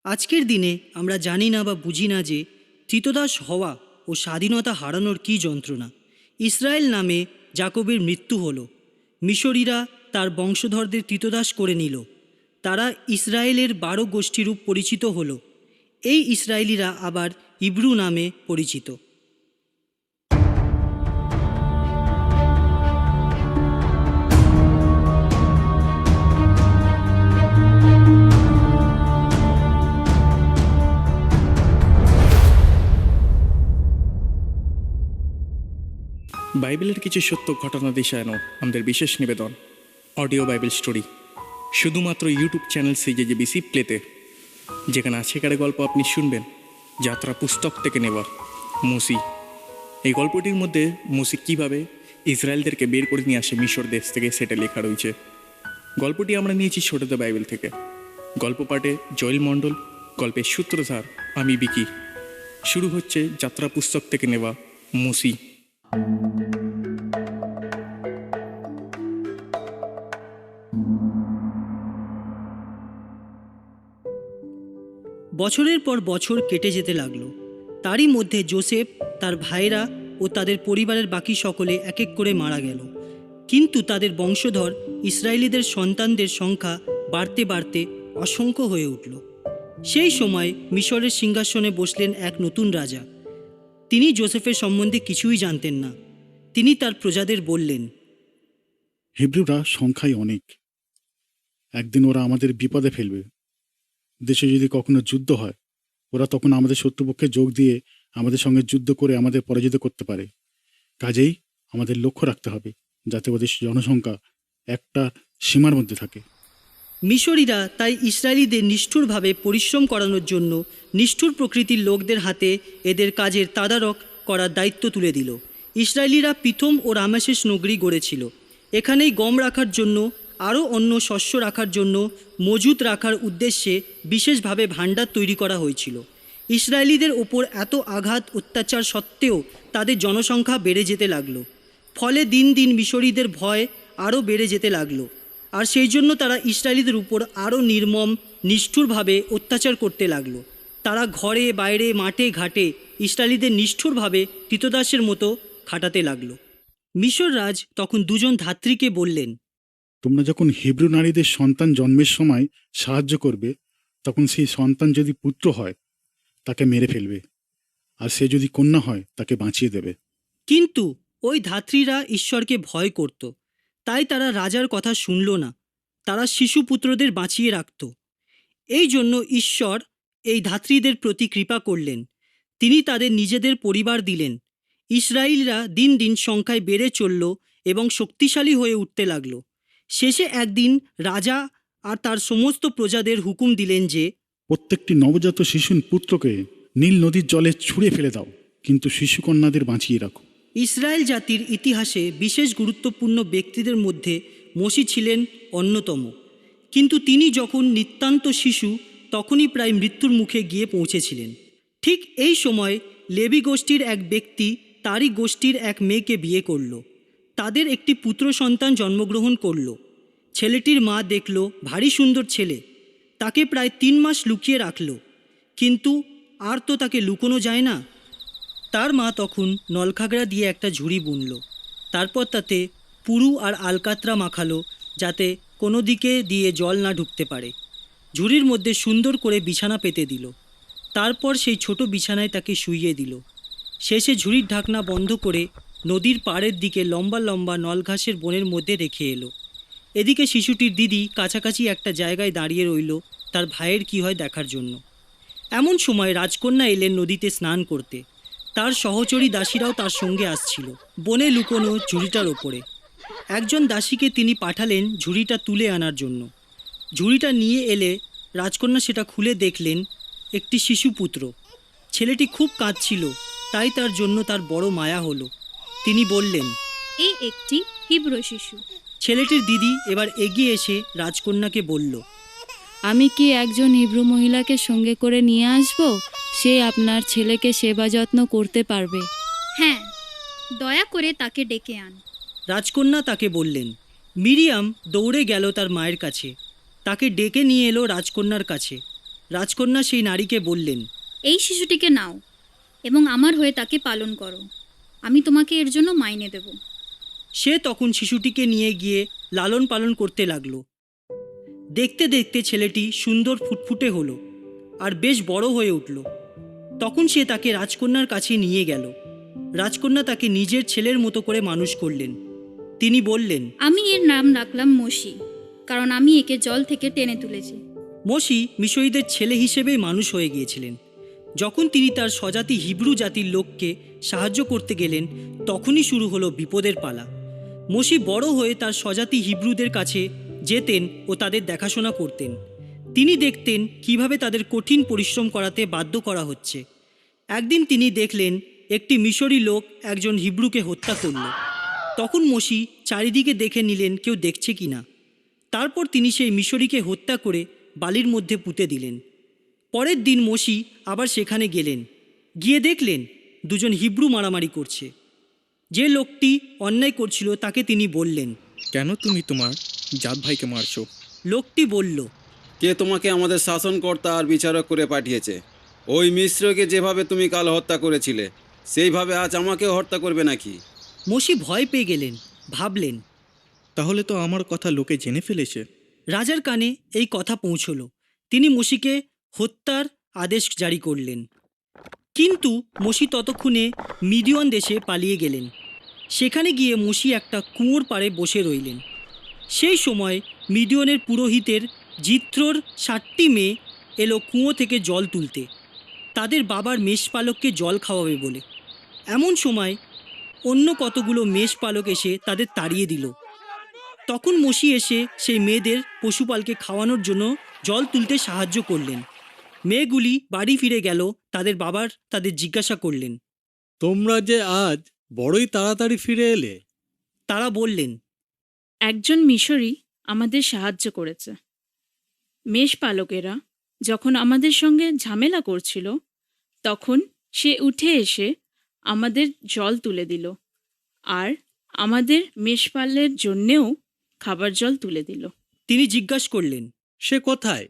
আজকের দিনে আমরা জানি না বা বুঝি না যে ক্রীতদাস হওয়া ও স্বাধীনতা হারানোর কী যন্ত্রণা। ইসরায়েল নামে জাকবের মৃত্যু হলো। মিশরীরা তার বংশধরদের ক্রীতদাস করে নিল। তারা ইসরায়েলের 12 গোষ্ঠীরূপ পরিচিত হলো। এই ইসরায়েলিরা আবার ইব্রু নামে পরিচিত। বাইবেলের কিছু সত্য ঘটনা দিশানো আমাদের বিশেষ নিবেদন অডিও বাইবেল স্টোরি, শুধুমাত্র ইউটিউব চ্যানেল CJJBC প্লেতে, যেখানে আজকের গল্প আপনি শুনবেন যাত্রা পুস্তক থেকে নেওয়া মুসি। এই গল্পটির মধ্যে মুসি কীভাবে ইসরায়েলদেরকে বের করে নিয়ে আসে মিশর দেশ থেকে, সেটা লেখা রয়েছে। গল্পটি আমরা নিয়েছি ছোট দ্য বাইবেল থেকে। গল্প পাঠে জয়েল মণ্ডল, গল্পের সূত্রধার আমি বিকি। শুরু হচ্ছে যাত্রা পুস্তক থেকে নেওয়া মুসি। বছরের পর বছর কেটে যেতে লাগলো। তারই মধ্যে যোসেফ, তার ভাইরা ও তাদের পরিবারের বাকি সকলে এক এক করে মারা গেল। কিন্তু তাদের বংশধর ইসরায়েলিদের সন্তানদের সংখ্যা বাড়তে বাড়তে অসংখ্য হয়ে উঠল। সেই সময় মিশরের সিংহাসনে বসলেন এক নতুন রাজা। তিনি যোসেফের সম্বন্ধে কিছুই জানতেন না। তিনি তার প্রজাদের বললেন, হিব্রুরা সংখ্যায় অনেক, একদিন ওরা আমাদের বিপদে ফেলবে। দেশে যদি কখনো যুদ্ধ হয়, ওরা তখন আমাদের শত্রুপক্ষে যোগ দিয়ে আমাদের সঙ্গে যুদ্ধ করে আমাদের পরাজিত করতে পারে। কাজেই আমাদের লক্ষ্য রাখতে হবে যাতে ওদের জনসংখ্যা একটা সীমার মধ্যে থাকে। মিশরীরা তাই ইসরায়েলিদের নিষ্ঠুরভাবে পরিশ্রম করানোর জন্য নিষ্ঠুর প্রকৃতির লোকদের হাতে এদের কাজের তদারক করার দায়িত্ব তুলে দিল। ইসরায়েলিরা পিথম ও রামেসেস নগরী গড়েছিল। এখানেই গম রাখার জন্য, আরও অন্য শস্য রাখার জন্য মজুত রাখার উদ্দেশ্যে বিশেষভাবে ভাণ্ডার তৈরি করা হয়েছিল। ইসরায়েলিদের ওপর এত আঘাত অত্যাচার সত্ত্বেও তাদের জনসংখ্যা বেড়ে যেতে লাগলো। ফলে দিন দিন মিশরীদের ভয় আরও বেড়ে যেতে লাগলো। আর সেই জন্য তারা ইসরায়েলিদের উপর আরও নির্মম নিষ্ঠুরভাবে অত্যাচার করতে লাগলো। তারা ঘরে বাইরে মাঠে ঘাটে ইসরায়েলিদের নিষ্ঠুরভাবে ক্রীতদাসের মতো খাটাতে লাগলো। মিশর রাজ তখন দুজন ধাত্রীকে বললেন, তোমরা যখন হিব্রু নারীদের সন্তান জন্মের সময় সাহায্য করবে, তখন সেই সন্তান যদি পুত্র হয় তাকে মেরে ফেলবে, আর সে যদি কন্যা হয় তাকে বাঁচিয়ে দেবে। কিন্তু ওই ধাত্রীরা ঈশ্বরকে ভয় করত, তাই তারা রাজার কথা শুনল না। তারা শিশুপুত্রদের বাঁচিয়ে রাখত। এই জন্য ঈশ্বর এই ধাত্রীদের প্রতি কৃপা করলেন। তিনি তাদের নিজেদের পরিবার দিলেন। ইসরায়েলরা দিন দিন সংখ্যায় বেড়ে চলল এবং শক্তিশালী হয়ে উঠতে লাগল। শেষে একদিন রাজা আর তার সমস্ত প্রজাদের হুকুম দিলেন যে প্রত্যেকটি নবজাত শিশুর পুত্রকে নীল নদীর জলে ছুঁড়ে ফেলে দাও, কিন্তু শিশুকন্যাদের বাঁচিয়ে রাখো। ইসরায়েল জাতির ইতিহাসে বিশেষ গুরুত্বপূর্ণ ব্যক্তিদের মধ্যে মোশি ছিলেন অন্যতম। কিন্তু তিনি যখন নিতান্ত শিশু, তখনই প্রায় মৃত্যুর মুখে গিয়ে পৌঁছেছিলেন। ঠিক এই সময় লেবি গোষ্ঠীর এক ব্যক্তি তারই গোষ্ঠীর এক মেয়েকে বিয়ে করল। তাদের একটি পুত্র সন্তান জন্মগ্রহণ করল। ছেলেটির মা দেখল ভারী সুন্দর ছেলে। তাকে প্রায় 3 মাস লুকিয়ে রাখল, কিন্তু আর তো তাকে লুকোনো যায় না। তার মা তখন নলখাগড়া দিয়ে একটা ঝুড়ি বুনল। তারপর তাতে পুরু আর আলকাতরা মাখালো, যাতে কোনো দিকে দিয়ে জল না ঢুকতে পারে। ঝুড়ির মধ্যে সুন্দর করে বিছানা পেতে দিল। তারপর সেই ছোট বিছানায় তাকে শুইয়ে দিল। শেষে ঝুড়ির ঢাকনা বন্ধ করে নদীর পাড়ের দিকে লম্বা লম্বা নলঘাসের বনের মধ্যে রেখে এলো। এদিকে শিশুটির দিদি কাছাকাছি একটা জায়গায় দাঁড়িয়ে রইল তার ভাইয়ের কী হয় দেখার জন্য। এমন সময় রাজকন্যা এলেন নদীতে স্নান করতে। তার সহচরী দাসীরাও তার সঙ্গে আসছিল, বনে লুকোনো ঝুড়িটার ওপরে। একজন দাসীকে তিনি পাঠালেন ঝুড়িটা তুলে আনার জন্য। ঝুড়িটা নিয়ে এলে রাজকন্যা সেটা খুলে দেখলেন একটি শিশুপুত্র। ছেলেটি খুব কাঁদছিল, তাই তার জন্য তার বড় মায়া হলো। তিনি বললেন, এই একটি হিব্রু শিশু। ছেলেটির দিদি এবার এগিয়ে এসে রাজকন্যাকে বলল, আমি কি একজন হিব্রু মহিলাকে সঙ্গে করে নিয়ে আসব? সে আপনার ছেলেকে সেবা যত্ন করতে পারবে। হ্যাঁ, দয়া করে তাকে ডেকে আন। রাজকন্যা তাকে বললেন। মিরিয়াম দৌড়ে গেল তার মায়ের কাছে। তাকে ডেকে নিয়ে এলো রাজকন্যার কাছে। রাজকন্যা সেই নারীকে বললেন, এই শিশুটিকে নাও এবং আমার হয়ে তাকে পালন করো। আমি তোমাকে এর জন্য মাইনে দেব। সে তখন শিশুটিকে নিয়ে গিয়ে লালন পালন করতে লাগলো। দেখতে দেখতে ছেলেটি সুন্দর ফুটফুটে হলো আর বেশ বড় হয়ে উঠল। তখন সে তাকে রাজকন্যার কাছে নিয়ে গেল। রাজকন্যা তাকে নিজের ছেলের মতো করে মানুষ করলেন। তিনি বললেন, আমি এর নাম রাখলাম মসি, কারণ আমি একে জল থেকে টেনে তুলেছি। মসি মিশরীদের ছেলে হিসেবেই মানুষ হয়ে গিয়েছিলেন। যখন তিনি তার স্বজাতি হিব্রু জাতির লোককে সাহায্য করতে গেলেন, তখনই শুরু হলো বিপদের পালা। মসি বড় হয়ে তার স্বজাতি হিব্রুদের কাছে যেতেন ও তাদের দেখাশোনা করতেন। তিনি দেখতেন কিভাবে তাদের কঠিন পরিশ্রম করাতে বাধ্য করা হচ্ছে। একদিন তিনি দেখলেন একটি মিশরী লোক একজন হিব্রুকে হত্যা করল। তখন মসি চারিদিকে দেখে নিলেন কেউ দেখছে কি না। তারপর তিনি সেই মিশরীকে হত্যা করে বালির মধ্যে পুঁতে দিলেন। পরের দিন মসি আবার সেখানে গেলেন। গিয়ে দেখলেন দুজন হিব্রু মারামারি করছে। যে লোকটি অন্যায় করছিল তাকে তিনি বললেন, কেন তুমি তোমার জাত ভাইকে মারছো? লোকটি বলল, কে তোমাকে আমাদের শাসনকর্তা আর বিচারক করে পাঠিয়েছে? ওই মিশ্রকে যেভাবে তুমি কাল হত্যা করেছিলে, সেইভাবে আজ আমাকেও হত্যা করবে নাকি? মসি ভয় পেয়ে গেলেন, ভাবলেন তাহলে তো আমার কথা লোকে জেনে ফেলেছে। রাজার কানে এই কথা পৌঁছল। তিনি মসিকে হত্যার আদেশ জারি করলেন। কিন্তু মসি ততক্ষণে মিডিয়ন দেশে পালিয়ে গেলেন। সেখানে গিয়ে মসি একটা কুয়োর পাড়ে বসে রইলেন। সেই সময় মিডিয়নের পুরোহিতের জিত্রর 60টি মেয়ে এলো কুয়ো থেকে জল তুলতে, তাদের বাবার মেষপালককে জল খাওয়াবে বলে। এমন সময় অন্য কতগুলো মেষপালক এসে তাদের তাড়িয়ে দিল। তখন মসি এসে সেই মেয়েদের পশুপালকে খাওয়ানোর জন্য জল তুলতে সাহায্য করলেন। মেয়েগুলি বাড়ি ফিরে গেল। তাদের বাবার তাদের জিজ্ঞাসা করলেন। তোমরা যে আজ বড়ই তাড়াতাড়ি ফিরে এলে। তারা বললেন, একজন মিশরী আমাদের সাহায্য করেছে। মেষপালকেরা যখন আমাদের সঙ্গে ঝামেলা করছিল, তখন সে উঠে এসে আমাদের জল তুলে দিল আর আমাদের মেষপালের জন্যেও খাবার জল তুলে দিল। তিনি জিজ্ঞাসা করলেন, সে কোথায়?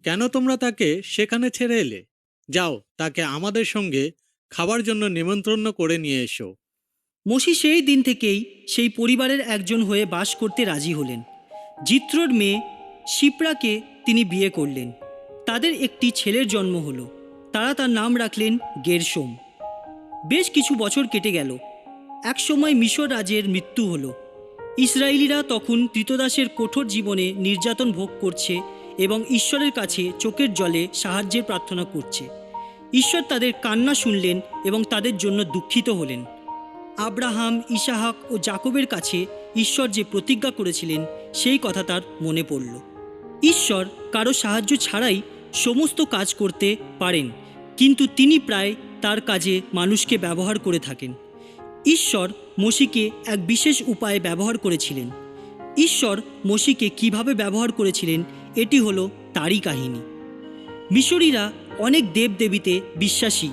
কেন তোমরা তাকে সেখানে ছেড়ে এলে? যাও, তাকে আমাদের সঙ্গে খাবার জন্য নিমন্ত্রণ করে নিয়ে এসো। মসি সেই দিন থেকেই সেই পরিবারের একজন হয়ে বাস করতে রাজি হলেন। জিত্রর মেয়ে শিপ্রাকে তিনি বিয়ে করলেন। তাদের একটি ছেলের জন্ম হলো। তারা তার নাম রাখলেন গেরশোম। বেশ কিছু বছর কেটে গেল। একসময় মিশর রাজের মৃত্যু হলো। ইসরায়েলিরা তখন ক্রীতদাসের কঠোর জীবনে নির্যাতন ভোগ করছে এবং ঈশ্বরের কাছে চোখের জলে সাহায্যের প্রার্থনা করছে। ঈশ্বর তাদের কান্না শুনলেন এবং তাদের জন্য দুঃখিত হলেন। আব্রাহাম, ইসাহাক ও জাকবের কাছে ঈশ্বর যে প্রতিজ্ঞা করেছিলেন সেই কথা তার মনে পড়ল। ঈশ্বর কারো সাহায্য ছাড়াই সমস্ত কাজ করতে পারেন, কিন্তু তিনি প্রায় তার কাজে মানুষকে ব্যবহার করে থাকেন। ঈশ্বর মসিকে এক বিশেষ উপায়ে ব্যবহার করেছিলেন। ঈশ্বর মসিকে কিভাবে ব্যবহার করেছিলেন এটি হলো তারই কাহিনী। মিশরীরা অনেক দেবদেবীতে বিশ্বাসী।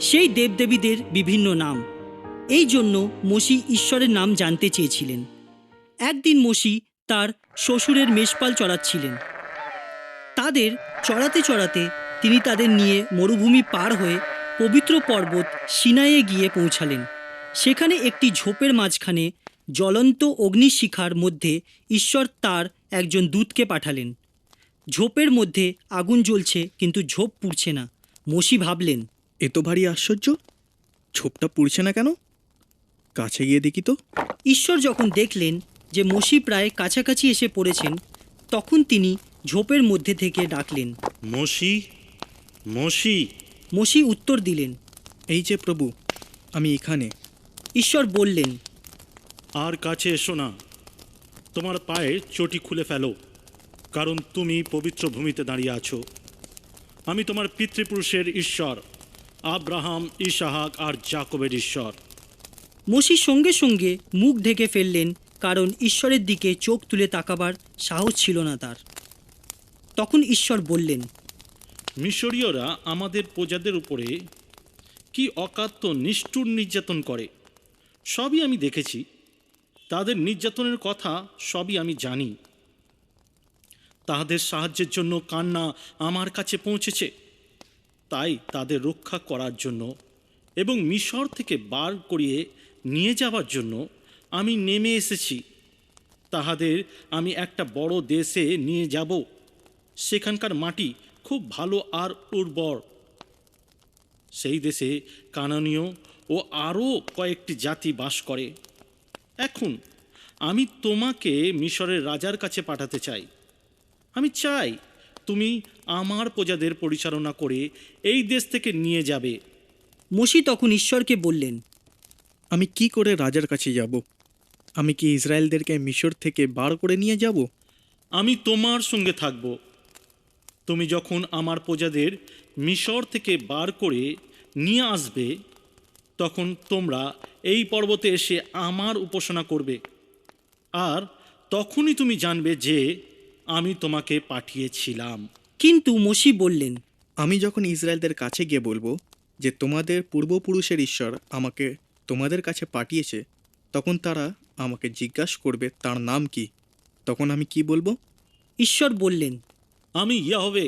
সেই দেবদেবীদের বিভিন্ন নাম। এই জন্য মসি ঈশ্বরের নাম জানতে চেয়েছিলেন। একদিন মসি তার শ্বশুরের মেষপাল চড়াচ্ছিলেন। তাদের চড়াতে চড়াতে তিনি তাদের নিয়ে মরুভূমি পার হয়ে পবিত্র পর্বত সিনাইয়ে গিয়ে পৌঁছালেন। সেখানে একটি ঝোপের মাঝখানে জ্বলন্ত অগ্নিশিখার মধ্যে ঈশ্বর তার একজন দূতকে পাঠালেন। ঝোপের মধ্যে আগুন জ্বলছে, কিন্তু ঝোপ পুড়ছে না। মসি ভাবলেন, এ তো ভারী আশ্চর্য, ছোপটা পুড়ছে না কেন? কাছে গিয়ে দেখি তো। ঈশ্বর যখন দেখলেন যে মসি প্রায় কাছাকাছি এসে পড়েছেন, তখন তিনি ঝোপের মধ্যে থেকে ডাকলেন, মসি, মসি। মসি উত্তর দিলেন, এই যে প্রভু, আমি এখানে। ঈশ্বর বললেন, আর কাছে এসো না, তোমার পায়ে চটি খুলে ফেলো, কারণ তুমি পবিত্র ভূমিতে দাঁড়িয়ে আছো। আমি তোমার পিতৃপুরুষের ঈশ্বর, আব্রাহাম, ইসাহাক আর জাকবের ঈশ্বর। মসি সঙ্গে সঙ্গে মুখ ঢেকে ফেললেন, কারণ ঈশ্বরের দিকে চোখ তুলে তাকাবার সাহস ছিল না তার। তখন ঈশ্বর বললেন, মিশরীয়রা আমাদের প্রজাদের উপরে কি অকাত্য নিষ্ঠুর নির্যাতন করে, সবই আমি দেখেছি। তাদের নির্যাতনের কথা সবই আমি জানি। তাহাদের সাহায্যের জন্য কান্না আমার কাছে পৌঁছেছে। তাই তাদের রক্ষা করার জন্য এবং মিশর থেকে বার করিয়ে নিয়ে যাওয়ার জন্য আমি নেমে এসেছি। তাহাদের আমি একটা বড় দেশে নিয়ে যাব, সেখানকার মাটি খুব ভালো আর উর্বর। সেই দেশে কানানীয় ও আরও কয়েকটি জাতি বাস করে। এখন আমি তোমাকে মিশরের রাজার কাছে পাঠাতে চাই। আমি চাই তুমি আমার প্রজাদের পরিচালনা করে এই দেশ থেকে নিয়ে যাবে। মোশি তখন ঈশ্বরকে বললেন, আমি কি করে রাজার কাছে যাব? আমি কি ইসরায়েলদেরকে মিশর থেকে বার করে নিয়ে যাব? আমি তোমার সঙ্গে থাকব। তুমি যখন আমার প্রজাদের মিশর থেকে বার করে নিয়ে আসবে, তখন তোমরা এই পর্বতে এসে আমার উপাসনা করবে। আর তখনই তুমি জানবে যে আমি তোমাকে পাঠিয়েছিলাম। কিন্তু মোশি বললেন, আমি যখন ইসরায়েলদের কাছে গিয়ে বলবো যে তোমাদের পূর্বপুরুষের ঈশ্বর আমাকে তোমাদের কাছে পাঠিয়েছে, তখন তারা আমাকে জিজ্ঞাসা করবে তার নাম কি। তখন আমি কি বলবো? ঈশ্বর বললেন, আমি ইয়াহওয়ে,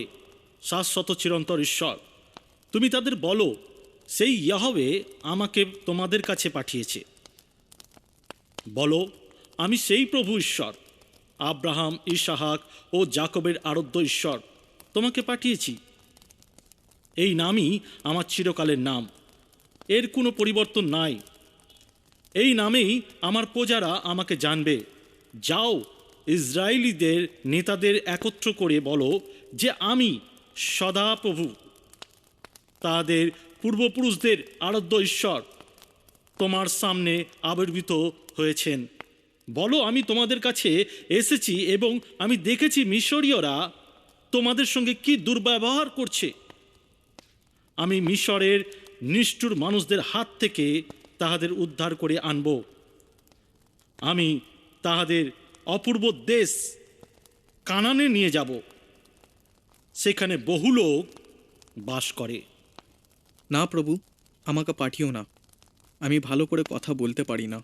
শাশ্বত চিরন্তর ঈশ্বর। তুমি তাদের বলো, সেই ইয়াহওয়ে আমাকে তোমাদের কাছে পাঠিয়েছে। বলো, আমি সেই প্রভু ঈশ্বর, আব্রাহাম, ইসাহাক ও যাকবের আরাধ্য ঈশ্বর তোমাকে পাঠিয়েছি। এই নামই আমার চিরকালের নাম, এর কোনো পরিবর্তন নাই। এই নামেই আমার প্রজারা আমাকে জানবে। যাও, ইসরায়েলিদের নেতাদের একত্র করে বলো যে আমি সদাপ্রভু, তাদের পূর্বপুরুষদের আরাধ্য ঈশ্বর তোমার সামনে আবির্ভূত হয়েছেন। বলো, আমি তোমাদের কাছে এসেছি এবং আমি দেখেছি মিশরীয়রা তোমাদের সঙ্গে কি দুর্ব্যবহার করছে। আমি মিশরের নিষ্ঠুর মানুষদের হাত থেকে তাহাদের উদ্ধার করে আনব। আমি তাহাদের অপূর্ব দেশ কানানে নিয়ে যাব, সেখানে বহু লোক বাস করে। না প্রভু, আমাকে পাঠিও না, আমি ভালো করে কথা বলতে পারি না।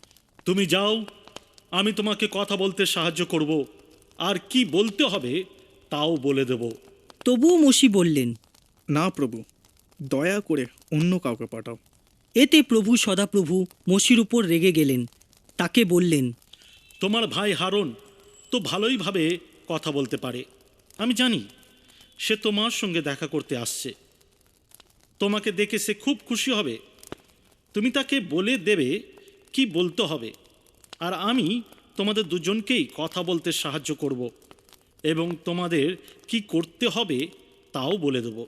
তুমি যাও, আমি তোমাকে কথা বলতে সাহায্য করব, আর কি বলতে হবে তাও বলে দেব। তবুও মোশি বললেন, না প্রভু, দয়া করে অন্য কাউকে পাঠাও। এতে প্রভু সদাপ্রভু মোশির উপর রেগে গেলেন। তাকে বললেন, তোমার ভাই হারন তো ভালোইভাবে কথা বলতে পারে, আমি জানি। সে তোমার সঙ্গে দেখা করতে আসছে। তোমাকে দেখে সে খুব খুশি হবে। তুমি তাকে বলে দেবে কি বলতে হবে, আর আমি তোমাদের দুজনকেই কথা বলতে সাহায্য করব এবং তোমাদের কি করতে হবে তাও বলে দেব।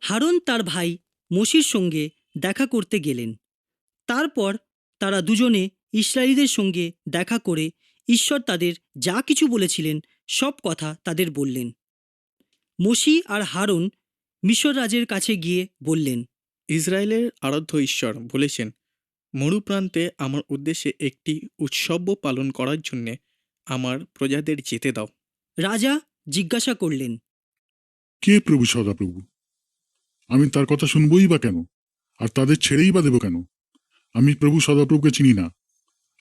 হারন তার ভাই মোশির সঙ্গে দেখা করতে গেলেন। তারপর তারা দুজনে ইসরায়েলীদের সঙ্গে দেখা করে ঈশ্বর তাদের যা কিছু বলেছিলেন সব কথা তাদের বললেন। মোশি আর হারন মিশর রাজের কাছে গিয়ে বললেন, ইসরায়েলের আরাধ্য ঈশ্বর বলেছেন, মরুপ্রান্তে আমার উদ্দেশ্যে একটি উৎসব পালন করার জন্যে আমার প্রজাদের যেতে দাও। রাজা জিজ্ঞাসা করলেন, কে প্রভু সদাপ্রভু? আমি তার কথা শুনবই বা কেন, আর তাদের ছেড়েই বা দেব কেন? আমি প্রভু সদাপ্রভুকে চিনি না,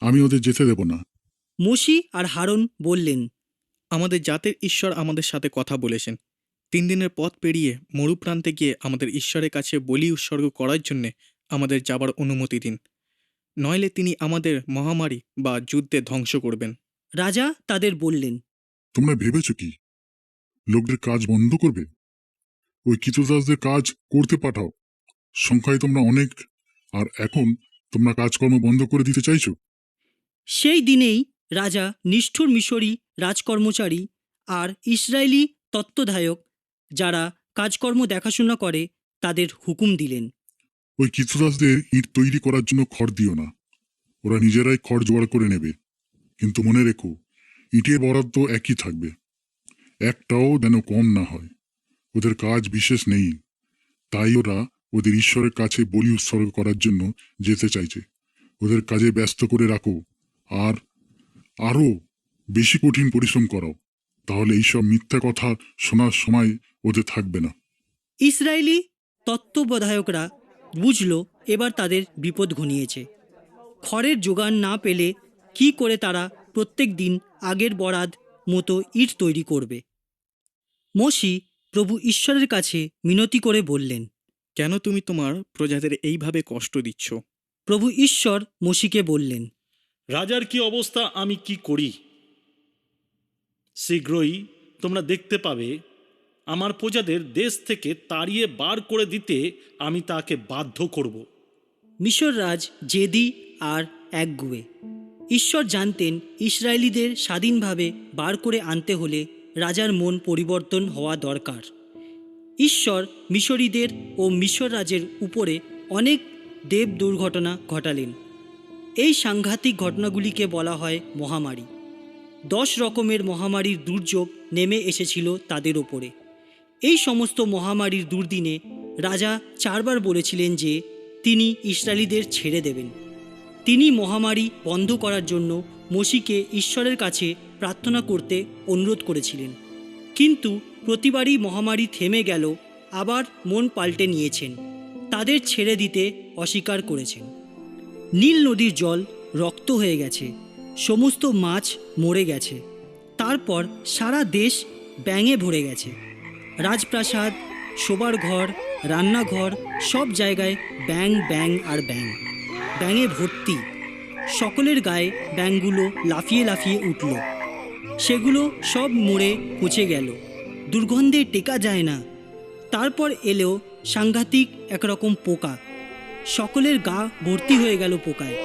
আমি ওদের যেতে দেব না। মোশি আর হারন বললেন, আমাদের জাতের ঈশ্বর আমাদের সাথে কথা বলেছেন। 3 দিনের পথ পেরিয়ে মরুপ্রান্তে গিয়ে আমাদের ঈশ্বরের কাছে বলি উৎসর্গ করার জন্যে আমাদের যাবার অনুমতি দিন, নইলে তিনি আমাদের মহামারী বা যুদ্ধে ধ্বংস করবেন। রাজা তাদের বললেন, তোমরা ভেবেছ কি লোকদের কাজ বন্ধ করবে? ওই কৃতদাসদের কাজ করতে পাঠাও। সংখ্যায় তোমরা অনেক, আর এখন তোমরা কাজকর্ম বন্ধ করে দিতে চাইছো? সেই দিনেই রাজা নিষ্ঠুর মিশরী রাজকর্মচারী আর ইসরায়েলি তত্ত্বধায়ক যারা কাজকর্ম দেখাশোনা করে তাদের হুকুম দিলেন, ওই কৃতদাসদের ইট তৈরি করার জন্য খড় দিও না, ওরা নিজেরাই খড় জোগাড় করে নেবে। কিন্তু মনে রেখো, ইটের বরাদ্দ একই থাকবে, একটাও যেন কম না হয়। ওদের কাজ বিশেষ নেই, তাই ওরা ওদের ঈশ্বরের কাছে বলি উৎসর্গ করার জন্য যেতে চাইছে। ওদের কাজে ব্যস্ত করে রাখো, আর আরও বেশি কঠিন পরিশ্রম করাও, তাহলে এইসব মিথ্যা কথা শোনার সময় ওদের থাকবে না। ইসরায়েলি তত্ত্ববোধায়করা বুঝল এবার তাদের বিপদ ঘনিয়েছে। খড়ের জোগান না পেলে কি করে তারা প্রত্যেক দিন আগের বরাদ মতো ইট তৈরি করবে? মোশি প্রভু ঈশ্বরের কাছে মিনতি করে বললেন। কেন তুমি তোমার প্রজাদের এইভাবে কষ্ট দিচ্ছ? প্রভু ঈশ্বর মোশিকে বললেন, রাজার কি অবস্থা আমি কি করি? শীঘ্রই তোমরা দেখতে পাবে আমার প্রজাদের দেশ থেকে তাড়িয়ে বার করে দিতে আমি তাকে বাধ্য করব। মিশর রাজ জেদি আর একগুয়ে। ঈশ্বর জানতেন ইসরায়েলিদের স্বাধীনভাবে বার করে আনতে হলে রাজার মন পরিবর্তন হওয়া দরকার। ঈশ্বর মিশরীদের ও মিশর রাজের উপরে অনেক দেব দুর্ঘটনা ঘটালেন। এই সাংঘাতিক ঘটনাগুলিকে বলা হয় মহামারী। 10 রকমের মহামারীর দুর্যোগ নেমে এসেছিল তাদের ওপরে। এই সমস্ত মহামারীর দুর্দিনে রাজা 4 বার বলেছিলেন যে তিনি ইসরায়েলিদের ছেড়ে দেবেন। তিনি মহামারী বন্ধ করার জন্য মোশিকে ঈশ্বরের কাছে প্রার্থনা করতে অনুরোধ করেছিলেন, কিন্তু প্রতিবারই মহামারী থেমে গেল, আবার মন পাল্টে নিয়েছেন, তাদের ছেড়ে দিতে অস্বীকার করেছেন। নীল নদীর জল রক্ত হয়ে গেছে, সমস্ত মাছ মরে গেছে, তারপর সারা দেশ ব্যাঙে ভরে গেছে। রাজপ্রাসাদ, শোবার ঘর, রান্নাঘর, সব জায়গায় ব্যাঙ ব্যাঙ আর ব্যাঙ, ব্যাঙে ভর্তি। সকলের গায়ে ব্যাঙগুলো লাফিয়ে লাফিয়ে উঠল, সেগুলো সব মরে পচে গেল, দুর্গন্ধে টেকা যায় না। তারপর এলো সাংঘাতিক একরকম পোকা, সকলের গা ভর্তি হয়ে গেল পোকায়,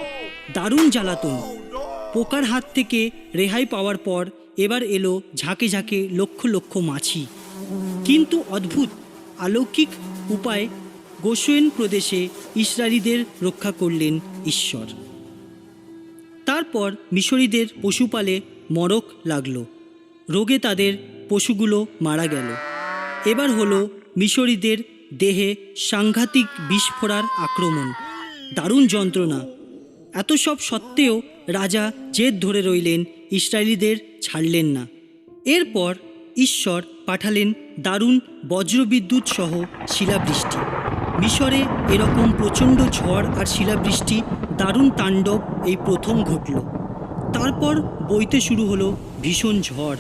দারুণ জ্বালাতন। পোকার হাত থেকে রেহাই পাওয়ার পর এবার এলো ঝাঁকে ঝাঁকে লক্ষ লক্ষ মাছি। কিন্তু অদ্ভুত অলৌকিক উপায়ে গোশেন প্রদেশে ইসরায়েলীদের রক্ষা করলেন ঈশ্বর। তারপর মিশরীদের পশুপালে মরক লাগলো, রোগে তাদের পশুগুলো মারা গেল। এবার হলো মিশরীদের দেহে সাংঘাতিক বিস্ফোরার আক্রমণ, দারুণ যন্ত্রণা। এত সব সত্ত্বেও রাজা জেদ ধরে রইলেন, ইসরায়েলীদের ছাড়লেন না। এরপর ঈশ্বর পাঠালেন দারুণ বজ্রবিদ্যুৎ সহ শিলাবৃষ্টি। মিশরে এরকম প্রচণ্ড ঝড় আর শিলাবৃষ্টি দারুণ তাণ্ডব এই প্রথম ঘটল। তারপর বইতে শুরু হলো ভীষণ ঝড়।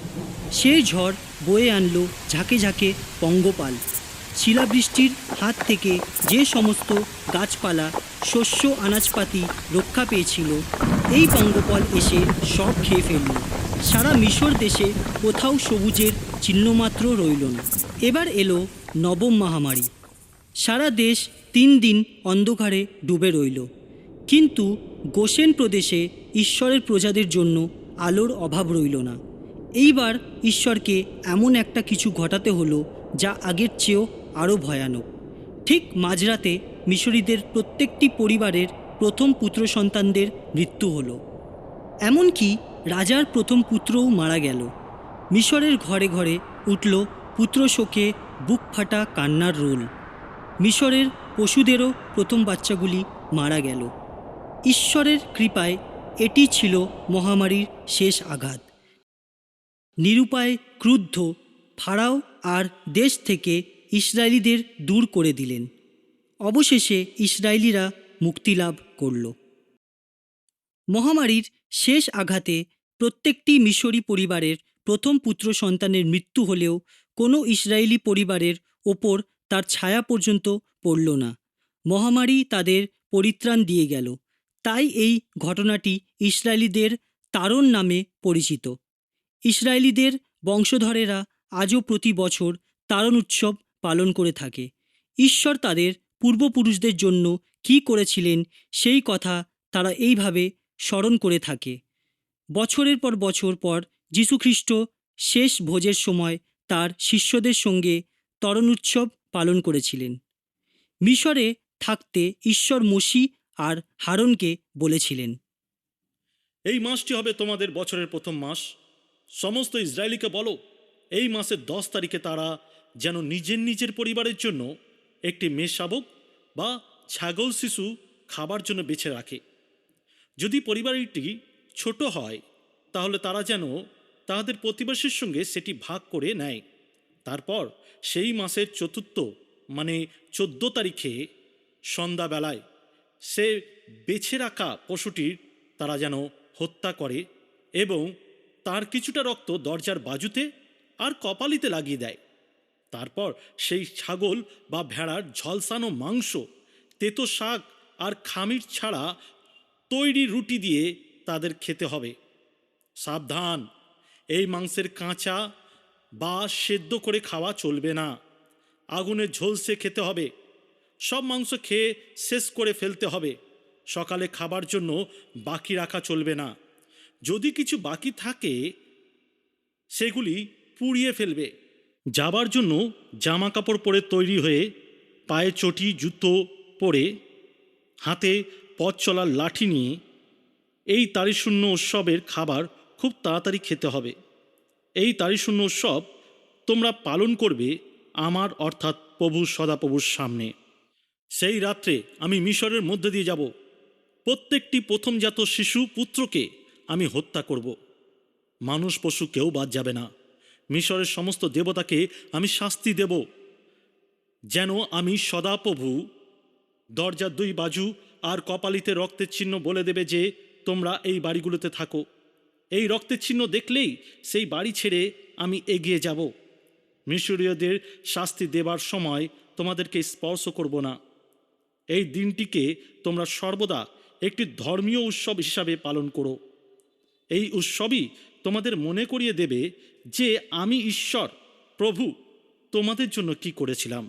সেই ঝড় বয়ে আনলো ঝাঁকে ঝাঁকে পঙ্গপাল। শিলাবৃষ্টির হাত থেকে যে সমস্ত গাছপালা, শস্য, আনাজপাতি রক্ষা পেয়েছিল, এই পঙ্গপাল এসে সব খেয়ে ফেলল। সারা মিশর দেশে কোথাও সবুজের চিহ্নমাত্র রইল না। এবার এলো নবম মহামারী। সারা দেশ 3 দিন অন্ধকারে ডুবে রইল, কিন্তু গোশেন প্রদেশে ঈশ্বরের প্রজাদের জন্য আলোর অভাব রইল না। এইবার ঈশ্বরকে এমন একটা কিছু ঘটাতে হলো যা আগের চেয়েও আরও ভয়ানক। ঠিক মাঝরাতে মিশরীদের প্রত্যেকটি পরিবারের প্রথম পুত্র সন্তানদের মৃত্যু হলো। এমনকি রাজার প্রথম পুত্রও মারা গেল। মিশরের ঘরে ঘরে উঠল পুত্র শোকে বুক ফাটা কান্নার রোল। মিশরের পশুদেরও প্রথম বাচ্চাগুলি মারা গেল। ঈশ্বরের কৃপায় এটি ছিল মহামারীর শেষ আঘাত। নিরুপায় ক্রুদ্ধ ফারাও আর দেশ থেকে ইসরায়েলীদের দূর করে দিলেন। অবশেষে ইসরায়েলিরা মুক্তিলাভ করল। মহামারীর শেষ আঘাতে প্রত্যেকটি মিশরী পরিবারের প্রথম পুত্র সন্তানের মৃত্যু হলেও কোনো ইসরায়েলি পরিবারের ওপর তার ছায়া পর্যন্ত পড়ল না। মহামারী তাদের পরিত্রাণ দিয়ে গেল। তাই এই ঘটনাটি ইসরায়েলীদের তারণ নামে পরিচিত। ইসরায়েলীদের বংশধরেরা আজও প্রতি বছর তারণ উৎসব পালন করে থাকে। ঈশ্বর তাদের পূর্বপুরুষদের জন্য কী করেছিলেন সেই কথা তারা এইভাবে স্মরণ করে থাকে। বছরের পর বছর পর যীশুখ্রিস্ট শেষ ভোজের সময় তার শিষ্যদের সঙ্গে তারণ উৎসব পালন করেছিলেন। মিশরে থাকতে ঈশ্বর মোশি আর হারনকে বলেছিলেন, এই মাসটি হবে তোমাদের বছরের প্রথম মাস। সমস্ত ইসরায়েলিকে বলো, এই মাসের 10 তারিখে তারা যেন নিজের নিজের পরিবারের জন্য একটি মেষ শাবক বা ছাগল শিশু খাবার জন্য বেছে রাখে। যদি পরিবারটি ছোট হয় তাহলে তারা যেন তাদের প্রতিবেশীর সঙ্গে সেটি ভাগ করে নেয়। তারপর সেই মাসের চতুর্থ মানে 14 তারিখে সন্ধ্যাবেলায় সে বেছে রাখা পশুটির তারা যেন হত্যা করে এবং তার কিছুটা রক্ত দরজার বাজুতে আর কপালিতে লাগিয়ে দেয়। তারপর সেই ছাগল বা ভেড়ার ঝলসানো মাংস, তেতো শাক আর খামির ছাড়া তৈরি রুটি দিয়ে তাদের খেতে হবে। সাবধান, এই মাংসের কাঁচা বা সেদ্ধ করে খাওয়া চলবে না, আগুনে ঝলসে খেতে হবে। সব মাংস খেয়ে শেষ করে ফেলতে হবে। সকালে খাবার জন্য বাকি রাখা চলবে না। যদি কিছু বাকি থাকে সেগুলি পুড়িয়ে ফেলবে। যাবার জন্য জামা কাপড় পরে তৈরি হয়ে, পায়ে চটি জুতো পরে, হাতে পথ চলার লাঠি নিয়ে এই তারিশূন্য উৎসবের খাবার খুব তাড়াতাড়ি খেতে হবে। এই তারিশূন্য উৎসব তোমরা পালন করবে আমার অর্থাৎ প্রভু সদাপ্রভুর সামনে। সেই রাত্রে আমি মিশরের মধ্যে দিয়ে যাব। প্রত্যেকটি প্রথমজাত শিশু পুত্রকে আমি হত্যা করব। মানুষ পশু কেউ বাদ যাবে না। মিশরের সমস্ত দেবতাকে আমি শাস্তি দেব, যেন আমি সদাপ্রভু। দরজার দুই বাজু আর কপালিতে রক্তের চিহ্ন বলে দেবে যে তোমরা এই বাড়িগুলোতে থাকো। এই রক্তের চিহ্ন দেখলেই সেই বাড়ি ছেড়ে আমি এগিয়ে যাব। মিশরীয়দের শাস্তি দেবার সময় তোমাদেরকে স্পর্শ করব না। এই দিনটিকে তোমরা সর্বদা একটি ধর্মীয় উৎসব হিসাবে পালন করো। এই উৎসবই তোমাদের মনে করিয়ে দেবে যে আমি ঈশ্বর প্রভু তোমাদের জন্য কি করেছিলাম।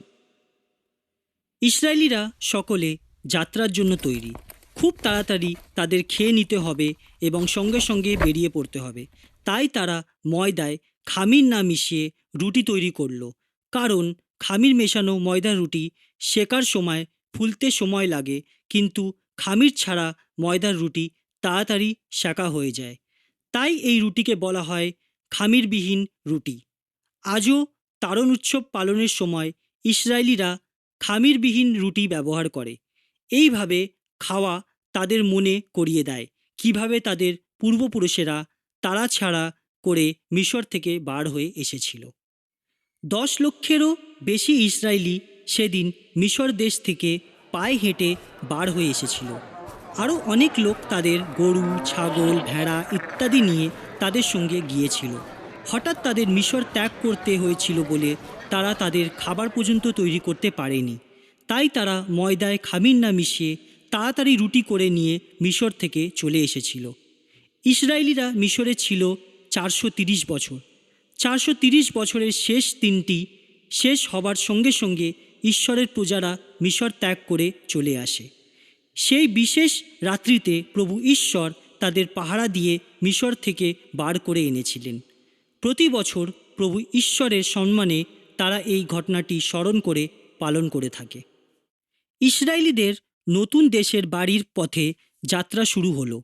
ইসরায়েলিরা সকলে যাত্রার জন্য তৈরি। খুব তাড়াতাড়ি তাদের খেয়ে নিতে হবে এবং সঙ্গে সঙ্গে বেরিয়ে পড়তে হবে। তাই তারা ময়দায় খামির না মিশিয়ে রুটি তৈরি করলো, কারণ খামির মেশানো ময়দার রুটি সেকার সময় ফুলতে সময় লাগে, কিন্তু খামির ছাড়া ময়দার রুটি তাড়াতাড়ি সেকা হয়ে যায়। তাই এই রুটিকে বলা হয় খামিরবিহীন রুটি। আজও তারণ উৎসব পালনের সময় ইসরায়েলিরা খামিরবিহীন রুটি ব্যবহার করে। এইভাবে খাওয়া তাদের মনে করিয়ে দেয় কিভাবে তাদের পূর্বপুরুষেরা তারা ছাড়া করে মিশর থেকে বার হয়ে এসেছিল। 10 লক্ষেরও বেশি ইসরায়েলি সেদিন মিশর দেশ থেকে পায়ে হেঁটে বার হয়ে এসেছিল। আরও অনেক লোক তাদের গরু, ছাগল, ভেড়া ইত্যাদি নিয়ে তাদের সঙ্গে গিয়েছিল। হঠাৎ তাদের মিশর ত্যাগ করতে হয়েছিল বলে তারা তাদের খাবার পর্যন্ত তৈরি করতে পারেনি। তাই তারা ময়দায় খামির না মিশিয়ে তাড়াতাড়ি রুটি করে নিয়ে মিশর থেকে চলে এসেছিল। ইসরায়েলিরা মিশরে ছিল 430 বছর। 430 বছরের শেষ দিনটি শেষ হবার সঙ্গে সঙ্গে ঈশ্বরের প্রজারা মিশর ত্যাগ করে চলে আসে। সেই বিশেষ রাত্রিতে প্রভু ঈশ্বর তাদের পাহারা দিয়ে মিশর থেকে বার করে এনেছিলেন। প্রতি বছর প্রভু ঈশ্বরের সম্মানে তারা এই ঘটনাটি স্মরণ করে পালন করে থাকে। ইসরায়েলিদের নতুন দেশের বাড়ির পথে যাত্রা শুরু হলো।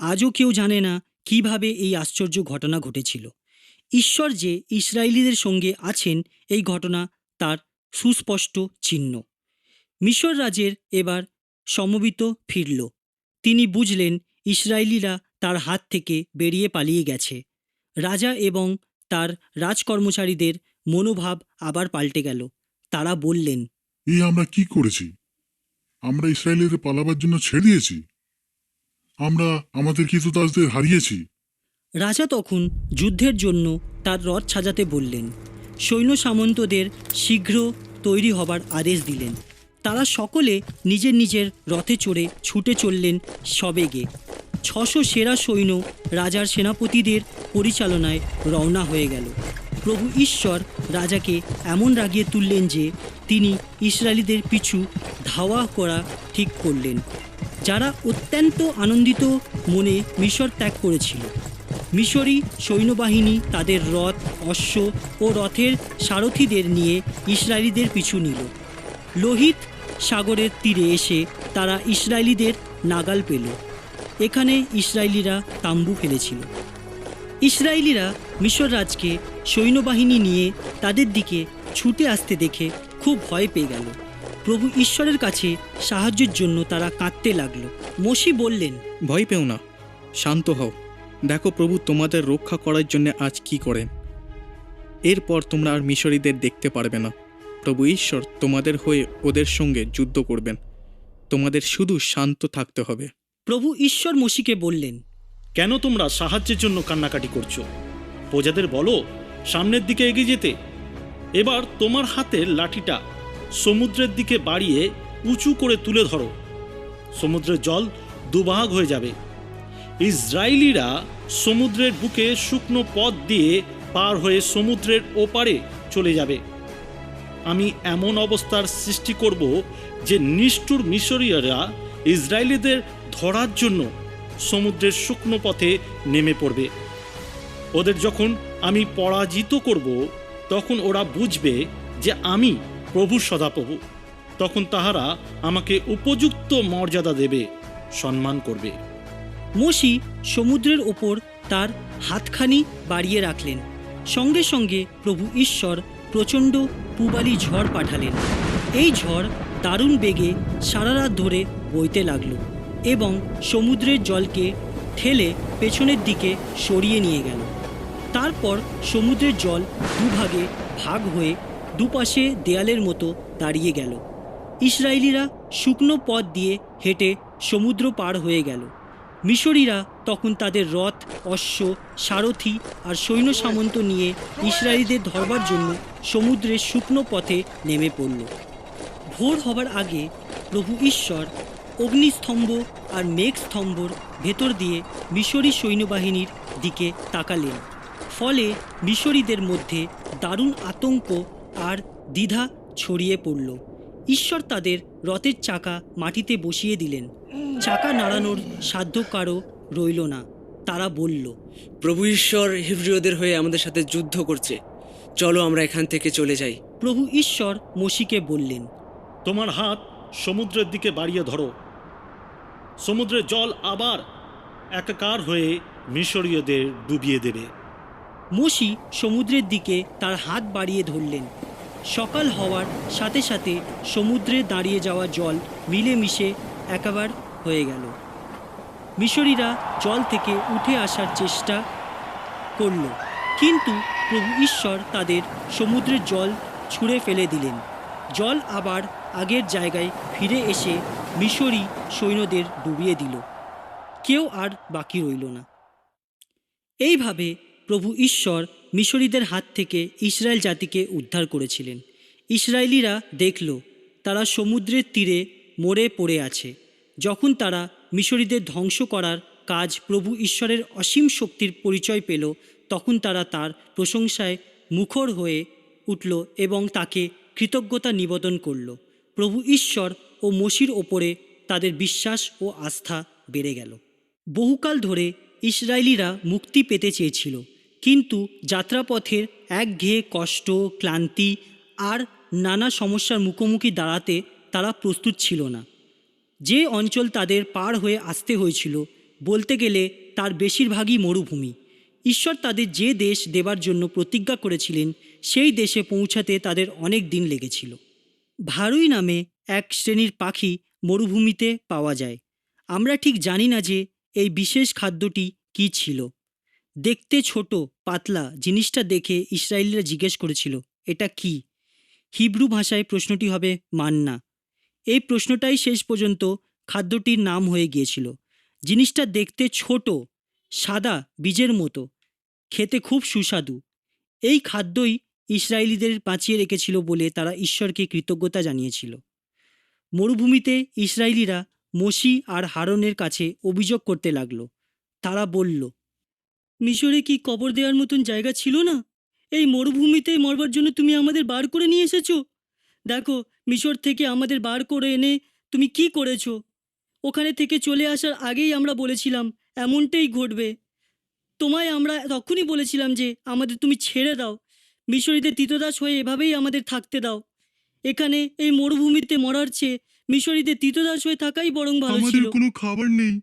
আজও কেউ জানে না কিভাবে এই আশ্চর্য ঘটনা ঘটেছিল। ঈশ্বর যে ইসরায়েলিদের সঙ্গে আছেন এই ঘটনা তার সুস্পষ্ট চিহ্ন। মিশর রাজের এবার সমবেত ফিরল। তিনি বুঝলেন ইসরায়েলিরা তার হাত থেকে বেরিয়ে পালিয়ে গেছে। রাজা এবং তার রাজকর্মচারীদের মনোভাব আবার পাল্টে গেল। তারা বললেন, এই আমরা কি করেছি? আমরা ইসরায়েলের পালাবার জন্য ছেড়ে দিয়েছি? আমরা আমাদের কৃতদাসদের হারিয়েছি। রাজা তখন যুদ্ধের জন্য তার রথ সাজাতে বললেন। সৈন্য সামন্তদের শীঘ্র তৈরি হবার আদেশ দিলেন। তারা সকলে নিজের নিজের রথে চড়ে ছুটে চললেন সবেগে। 600 সেরা সৈন্য রাজার সেনাপতিদের পরিচালনায় রওনা হয়ে গেল। প্রভু ঈশ্বর রাজাকে এমন রাগিয়ে তুললেন যে তিনি ইসরায়েলিদের পিছু ধাওয়া করা ঠিক করলেন, যারা অত্যন্ত আনন্দিত মনে মিশর ত্যাগ করেছিল। মিশরী সৈন্যবাহিনী তাদের রথ, অশ্ব ও রথের সারথীদের নিয়ে ইসরায়েলিদের পিছু নিল। লোহিত সাগরের তীরে এসে তারা ইসরায়েলিদের নাগাল পেল। এখানে ইসরায়েলিরা তাম্বু ফেলেছিল। ইসরায়েলিরা মিশর রাজকে সৈন্যবাহিনী নিয়ে তাদের দিকে ছুটে আসতে দেখে খুব ভয় পেয়ে গেল। প্রভু ঈশ্বরের কাছে সাহায্যের জন্য তারা কাঁদতে লাগলো। মোশি বললেন, ভয় পেও না, শান্ত হও। দেখো প্রভু তোমাদের রক্ষা করার জন্য আজ কি করেন। এরপর তোমরা আর মিশরীদের দেখতে পারবে না। প্রভু ঈশ্বর তোমাদের হয়ে ওদের সঙ্গে যুদ্ধ করবেন। তোমাদের শুধু শান্ত থাকতে হবে। প্রভু ঈশ্বর মোশিকে বললেন, কেন তোমরা সাহায্যের জন্য কান্নাকাটি করছো? প্রজাদের বলো সামনের দিকে এগিয়ে যেতে। এবার তোমার হাতের লাঠিটা সমুদ্রের দিকে বাড়িয়ে উঁচু করে তুলে ধরো। সমুদ্রের জল দুভাগ হয়ে যাবে। ইসরায়েলিরা সমুদ্রের বুকে শুকনো পথ দিয়ে পার হয়ে সমুদ্রের ওপারে চলে যাবে। আমি এমন অবস্থার সৃষ্টি করব যে নিষ্ঠুর মিশরীয়রা ইসরায়েলিদের ধরার জন্য সমুদ্রের শুকনো পথে নেমে পড়বে। ওদের যখন আমি পরাজিত করব, তখন ওরা বুঝবে যে আমি প্রভু সদাপ্রভু। তখন তাহারা আমাকে উপযুক্ত মর্যাদা দেবে, সম্মান করবে। মোশি সমুদ্রের ওপর তার হাতখানি বাড়িয়ে রাখলেন। সঙ্গে সঙ্গে প্রভু ঈশ্বর প্রচণ্ড পূবালি ঝড় পাঠালেন। এই ঝড় দারুণ বেগে সারা রাত ধরে বইতে লাগলো এবং সমুদ্রের জলকে ঠেলে পেছনের দিকে সরিয়ে নিয়ে গেল। তারপর সমুদ্রের জল দুভাগে ভাগ হয়ে দুপাশে দেয়ালের মতো দাঁড়িয়ে গেল। ইসরায়েলিরা শুকনো পথ দিয়ে হেঁটে সমুদ্র পার হয়ে গেল। মিশরীরা তখন তাদের রথ, অশ্ব, সারথি আর সৈন্য সামন্ত নিয়ে ইসরায়েলিদের ধরবার জন্য সমুদ্রের শুকনো পথে নেমে পড়ল। ভোর হবার আগে প্রভু ঈশ্বর অগ্নিস্তম্ভ আর মেঘস্তম্ভর ভেতর দিয়ে মিশরী সৈন্যবাহিনীর দিকে তাকালেন। ফলে মিশরীদের মধ্যে দারুণ আতঙ্ক আর দ্বিধা ছড়িয়ে পড়ল। ঈশ্বর তাদের রথের চাকা মাটিতে বসিয়ে দিলেন। চাকা নাড়ানোর সাধ্য কারো রইল না। তারা বলল, প্রভু ঈশ্বর হিব্রীয়দের হয়ে আমাদের সাথে যুদ্ধ করছে, চলো আমরা এখান থেকে চলে যাই। প্রভু ঈশ্বর মোশিকে বললেন, তোমার হাত সমুদ্রের দিকে বাড়িয়ে ধরো। সমুদ্রের জল আবার একাকার হয়ে মিশরীয়দের ডুবিয়ে দেবে। মোশি সমুদ্রের দিকে তার হাত বাড়িয়ে ধরলেন। সকাল হওয়ার সাথে সাথে সমুদ্রে দাঁড়িয়ে যাওয়া জল মিলেমিশে একাবার হয়ে গেল। মিশরীরা জল থেকে উঠে আসার চেষ্টা করল, কিন্তু প্রভু ঈশ্বর তাদের সমুদ্রের জল ছুঁড়ে ফেলে দিলেন। জল আবার আগের জায়গায় ফিরে এসে মিশরী সৈন্যদের ডুবিয়ে দিল। কেউ আর বাকি রইল না। এইভাবে প্রভু ঈশ্বর মিশরীদের হাত থেকে ইসরায়েল জাতিকে উদ্ধার করেছিলেন। ইসরায়েলিরা দেখল তারা সমুদ্রের তীরে মরে পড়ে আছে। যখন তারা মিশরীদের ধ্বংস করার কাজ প্রভু ঈশ্বরের অসীম শক্তির পরিচয় পেল, তখন তারা তার প্রশংসায় মুখর হয়ে উঠল এবং তাকে কৃতজ্ঞতা নিবেদন করল। প্রভু ঈশ্বর ও মোশির ওপরে তাদের বিশ্বাস ও আস্থা বেড়ে গেল। বহুকাল ধরে ইসরায়েলিরা মুক্তি পেতে চেয়েছিল, কিন্তু যাত্রাপথের একঘেয়ে কষ্ট, ক্লান্তি আর নানা সমস্যার মুখোমুখি দাঁড়াতে তারা প্রস্তুত ছিল না। যে অঞ্চল তাদের পার হয়ে আসতে হয়েছিল, বলতে গেলে তার বেশিরভাগই মরুভূমি। ঈশ্বর তাদের যে দেশ দেবার জন্য প্রতিজ্ঞা করেছিলেন, সেই দেশে পৌঁছাতে তাদের অনেক দিন লেগেছিল। ভারুই নামে এক শ্রেণীর পাখি মরুভূমিতে পাওয়া যায়। আমরা ঠিক জানি না যে এই বিশেষ খাদ্যটি কী ছিল। দেখতে ছোট, পাতলা জিনিসটা দেখে ইসরায়েলিরা জিজ্ঞেস করেছিল, এটা কি? হিব্রু ভাষায় প্রশ্নটি হবে মান্না। এই প্রশ্নটাই শেষ পর্যন্ত খাদ্যটির নাম হয়ে গিয়েছিল। জিনিসটা দেখতে ছোট, সাদা বীজের মতো, খেতে খুব সুস্বাদু। এই খাদ্যই ইসরায়েলিদের বাঁচিয়ে রেখেছিল বলে তারা ঈশ্বরকে কৃতজ্ঞতা জানিয়েছিল। মরুভূমিতে ইসরায়েলিরা মোশি আর হারনের কাছে অভিযোগ করতে লাগলো। তারা বলল, মিশরে কি কবর দেওয়ার মতন জায়গা ছিল না? এই মরুভূমিতে মরবার জন্য তুমি আমাদের বার করে নিয়ে এসেছো। দেখো, মিশর থেকে আমাদের বার করে এনে তুমি কি করেছো? ওখানে থেকে চলে আসার আগেই আমরা বলেছিলাম এমনটাই ঘটবে। তোমায় আমরা তখনই বলেছিলাম যে আমাদের তুমি ছেড়ে দাও, মিশরীদের তীতদাস হয়ে এভাবেই আমাদের থাকতে দাও। এখানে এই মরুভূমিতে মরার চেয়ে মিশরীদের তীতদাস হয়ে থাকাই বরং ভালো ছিল। আমাদের কোনো খাবার নেই,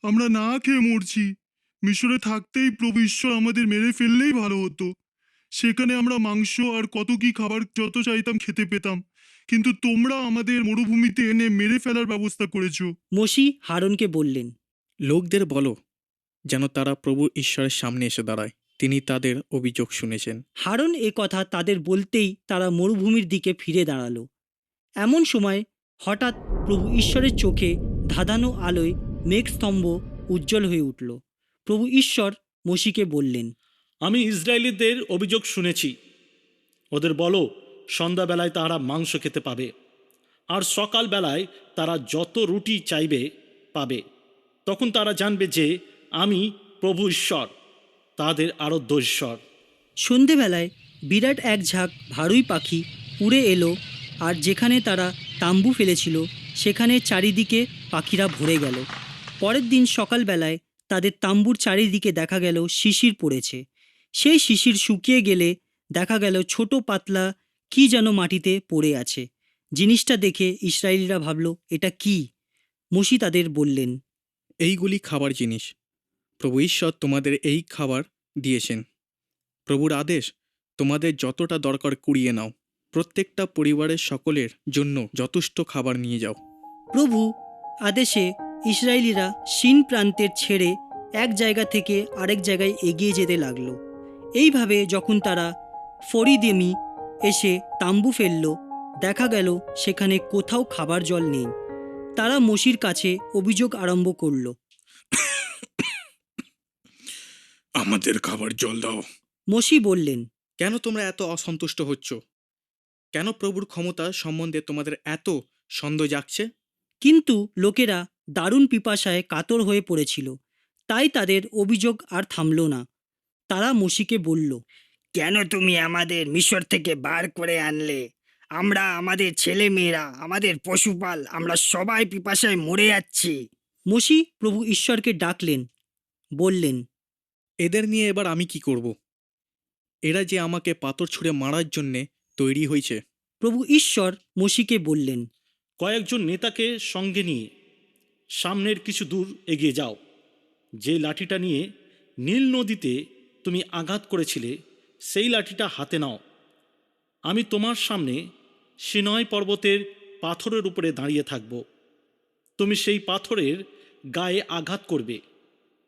আমরা না খেয়ে মরছি। মিশরে থাকতেই প্রভু ঈশ্বর আমাদের মেরে ফেললেই ভালো হতো। সেখানে আমরা মাংস আর কত কি খাবার যত চাইতাম খেতে পেতাম, কিন্তু তোমরা আমাদের মরুভূমিতে এনে মেরে ফেলার ব্যবস্থা করেছো। মোশি হারনকে বললেন, লোকদের বলো যেন তারা প্রভু ঈশ্বরের সামনে এসে দাঁড়ায়, তিনি তাদের অভিযোগ শুনেছেন। হারন এ কথা তাদের বলতেই তারা মরুভূমির দিকে ফিরে দাঁড়ালো। এমন সময় হঠাৎ প্রভু ঈশ্বরের চোখে ধাঁধানো আলোয় মেঘস্তম্ভ উজ্জ্বল হয়ে উঠল। প্রভু ঈশ্বর মোশিকে বললেন, আমি ইসরায়েলিদের অভিযোগ শুনেছি। ওদের বলো সন্ধ্যাবেলায় তারা মাংস খেতে পাবে, আর সকালবেলায় তারা যত রুটি চাইবে পাবে। তখন তারা জানবে যে আমি প্রভু ঈশ্বর, তাদের আরাধ্য ঈশ্বর। সন্ধেবেলায় বিরাট এক ঝাঁক ভাড়ুই পাখি উড়ে এলো, আর যেখানে তারা তাম্বু ফেলেছিল সেখানে চারিদিকে পাখিরা ভরে গেল। পরের দিন সকালবেলায় তাদের তাম্বুর চারিদিকে দেখা গেল শিশির পড়েছে। সেই শিশির শুকিয়ে গেলে দেখা গেল ছোট পাতলা কি যেন মাটিতে পড়ে আছে। জিনিসটা দেখে ইসরায়েলিরা ভাবল, এটা কি? মোশি তাদের বললেন, এইগুলি খাবার জিনিস। প্রভু ঈশ্বর তোমাদের এই খাবার দিয়েছেন। প্রভুর আদেশ, তোমাদের যতটা দরকার কুড়িয়ে নাও, প্রত্যেকটা পরিবারের সকলের জন্য যথেষ্ট খাবার নিয়ে যাও। প্রভু আদেশে ইসরায়েলিরা সিন প্রান্তের ছেড়ে এক জায়গা থেকে আরেক জায়গায় এগিয়ে যেতে লাগলো। এইভাবে যখন তারা ফরিদেমি এসে তাম্বু ফেলল, দেখা গেল সেখানে কোথাও খাবার জল নেই। তারা মোশির কাছে অভিযোগ আরম্ভ করল। আমাদের খাবার জল দাও। মোশি বললেন, কেন তোমরা এত অসন্তুষ্ট হচ্ছ? কেন প্রভুর ক্ষমতা সম্বন্ধে তোমাদের এত সন্দেহ জাগছে? কিন্তু লোকেরা দারুণ পিপাসায় কাতর হয়ে পড়েছিল, তাই তাদের অভিযোগ আর থামল না। তারা মোশিকে বলল, কেন তুমি আমাদের মিশর থেকে বার করে আনলে? আমরা, আমাদের ছেলে মেয়েরা, আমাদের পশুপাল, আমরা সবাই পিপাসায় মরে যাচ্ছি। মোশি প্রভু ঈশ্বরকে ডাকলেন, বললেন, এদের নিয়ে এবার আমি কি করব? এরা যে আমাকে পাথর ছুঁড়ে মারার জন্যে তৈরি হয়েছে। প্রভু ঈশ্বর মোশিকে বললেন, কয়েকজন নেতাকে সঙ্গে নিয়ে সামনের কিছু দূর এগিয়ে যাও। যে লাঠিটা নিয়ে নীল নদীতে তুমি আঘাত করেছিলে সেই লাঠিটা হাতে নাও। আমি তোমার সামনে সিনয় পর্বতের পাথরের উপরে দাঁড়িয়ে থাকব। তুমি সেই পাথরের গায়ে আঘাত করবে,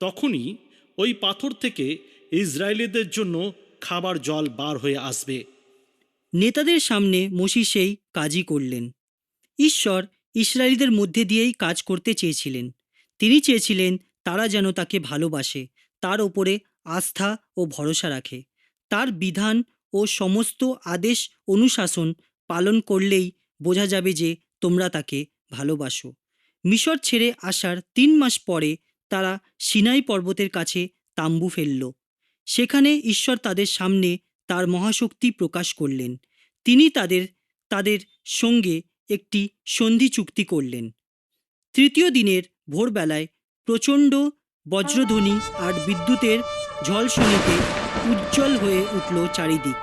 তখনই ওই পাথর থেকে ইসরায়েলিদের জন্য খাবার জল বার হয়ে আসবে। নেতাদের সামনে মোশি সেই কাজই করলেন। ঈশ্বর ইসরায়েলিদের মধ্যে দিয়েই কাজ করতে চেয়েছিলেন। তিনি চেয়েছিলেন তারা যেন তাকে ভালোবাসে, তার ওপরে আস্থা ও ভরসা রাখে। তার বিধান ও সমস্ত আদেশ অনুশাসন পালন করলেই বোঝা যাবে যে তোমরা তাকে ভালোবাসো। মিশর ছেড়ে আসার ৩ মাস পরে তারা সিনাই পর্বতের কাছে তাম্বু ফেলল। সেখানে ঈশ্বর তাদের সামনে তার মহাশক্তি প্রকাশ করলেন। তিনি তাদের সঙ্গে একটি সন্ধি চুক্তি করলেন। ৩য় দিনের ভোরবেলায় প্রচণ্ড বজ্রধ্বনি আর বিদ্যুতের ঝলসনিতে উজ্জ্বল হয়ে উঠল চারিদিক।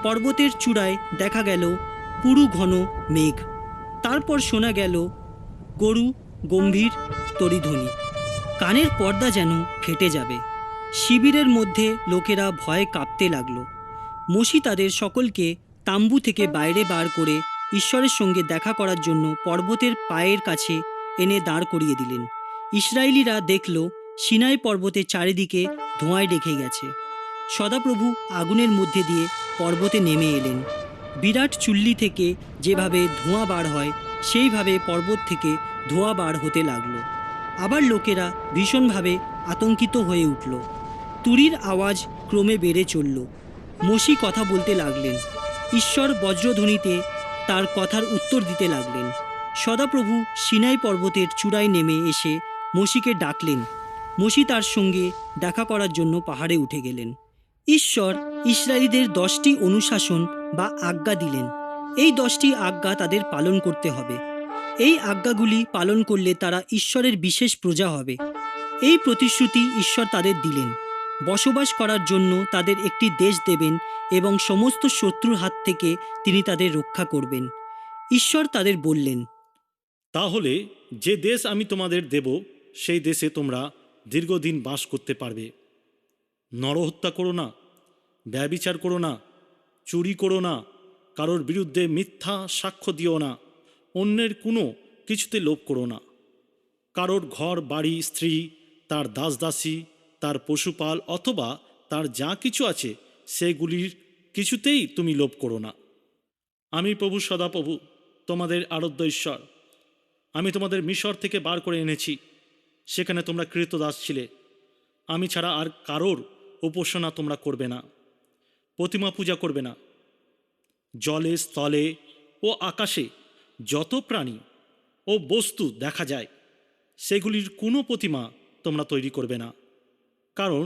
পর্বতের চূড়ায় দেখা গেল পুরু ঘন মেঘ। তারপর শোনা গেল গরু গম্ভীর তরিধ্বনি। কানের পর্দা যেন ফেটে যাবে। শিবিরের মধ্যে লোকেরা ভয়ে কাঁপতে লাগলো। মোশি তাদের সকলকে তাম্বু থেকে বাইরে বার করে ঈশ্বরের সঙ্গে দেখা করার জন্য পর্বতের পায়ের কাছে এনে দাঁড় করিয়ে দিলেন। ইসরায়েলিরা দেখল সিনাই পর্বতের চারিদিকে ধোঁয়ায় ঢেকে গেছে। সদাপ্রভু আগুনের মধ্যে দিয়ে পর্বতে নেমে এলেন। বিরাট চুল্লি থেকে যেভাবে ধোঁয়া বার হয় সেইভাবে পর্বত থেকে ধোঁয়া বার হতে লাগলো। আবার লোকেরা ভীষণভাবে আতঙ্কিত হয়ে উঠল। তুরির আওয়াজ ক্রমে বেড়ে চলল। মোশি কথা বলতে লাগলেন। ঈশ্বর বজ্রধ্বনিতে তার কথার উত্তর দিতে লাগলেন। সদাপ্রভু সিনাই পর্বতের চূড়ায় নেমে এসে মোশিকে ডাকলেন। মোশি তার সঙ্গে দেখা করার জন্য পাহাড়ে উঠে গেলেন। ঈশ্বর ইসরায়েলিদের 10টি অনুশাসন বা আজ্ঞা দিলেন। এই 10টি আজ্ঞা তাদের পালন করতে হবে। এই আজ্ঞাগুলি পালন করলে তারা ঈশ্বরের বিশেষ প্রজা হবে। এই প্রতিশ্রুতি ঈশ্বর তাদের দিলেন। বসবাস করার জন্য তাদের একটি দেশ দেবেন এবং সমস্ত শত্রুর হাত থেকে তিনি তাদের রক্ষা করবেন। ঈশ্বর তাদের বললেন, তাহলে যে দেশ আমি তোমাদের দেব সেই দেশে তোমরা দীর্ঘদিন বাস করতে পারবে। নরহত্যা করো না, ব্যভিচার করো না, চুরি করো না, কারোর বিরুদ্ধে মিথ্যা সাক্ষ্য দিও না, অন্যের কোনো কিছুতে লোভ করো না। কারোর ঘর বাড়ি, স্ত্রী, তার দাসদাসী, তার পশুপাল অথবা তার যা কিছু আছে সেগুলির কিছুতেই তুমি লোভ করো না। আমি প্রভু সদাপ্রভু তোমাদের আরাধ্য ঈশ্বর। আমি তোমাদের মিশর থেকে বার করে এনেছি। সেখানে তোমরা কৃতদাস ছিলে। আমি ছাড়া আর কারোর উপাসনা তোমরা করবে না, প্রতিমা পূজা করবে না, জলে, স্থলে ও আকাশে যত প্রাণী ও বস্তু দেখা যায় সেগুলির কোনো প্রতিমা তোমরা তৈরি করবে না, কারণ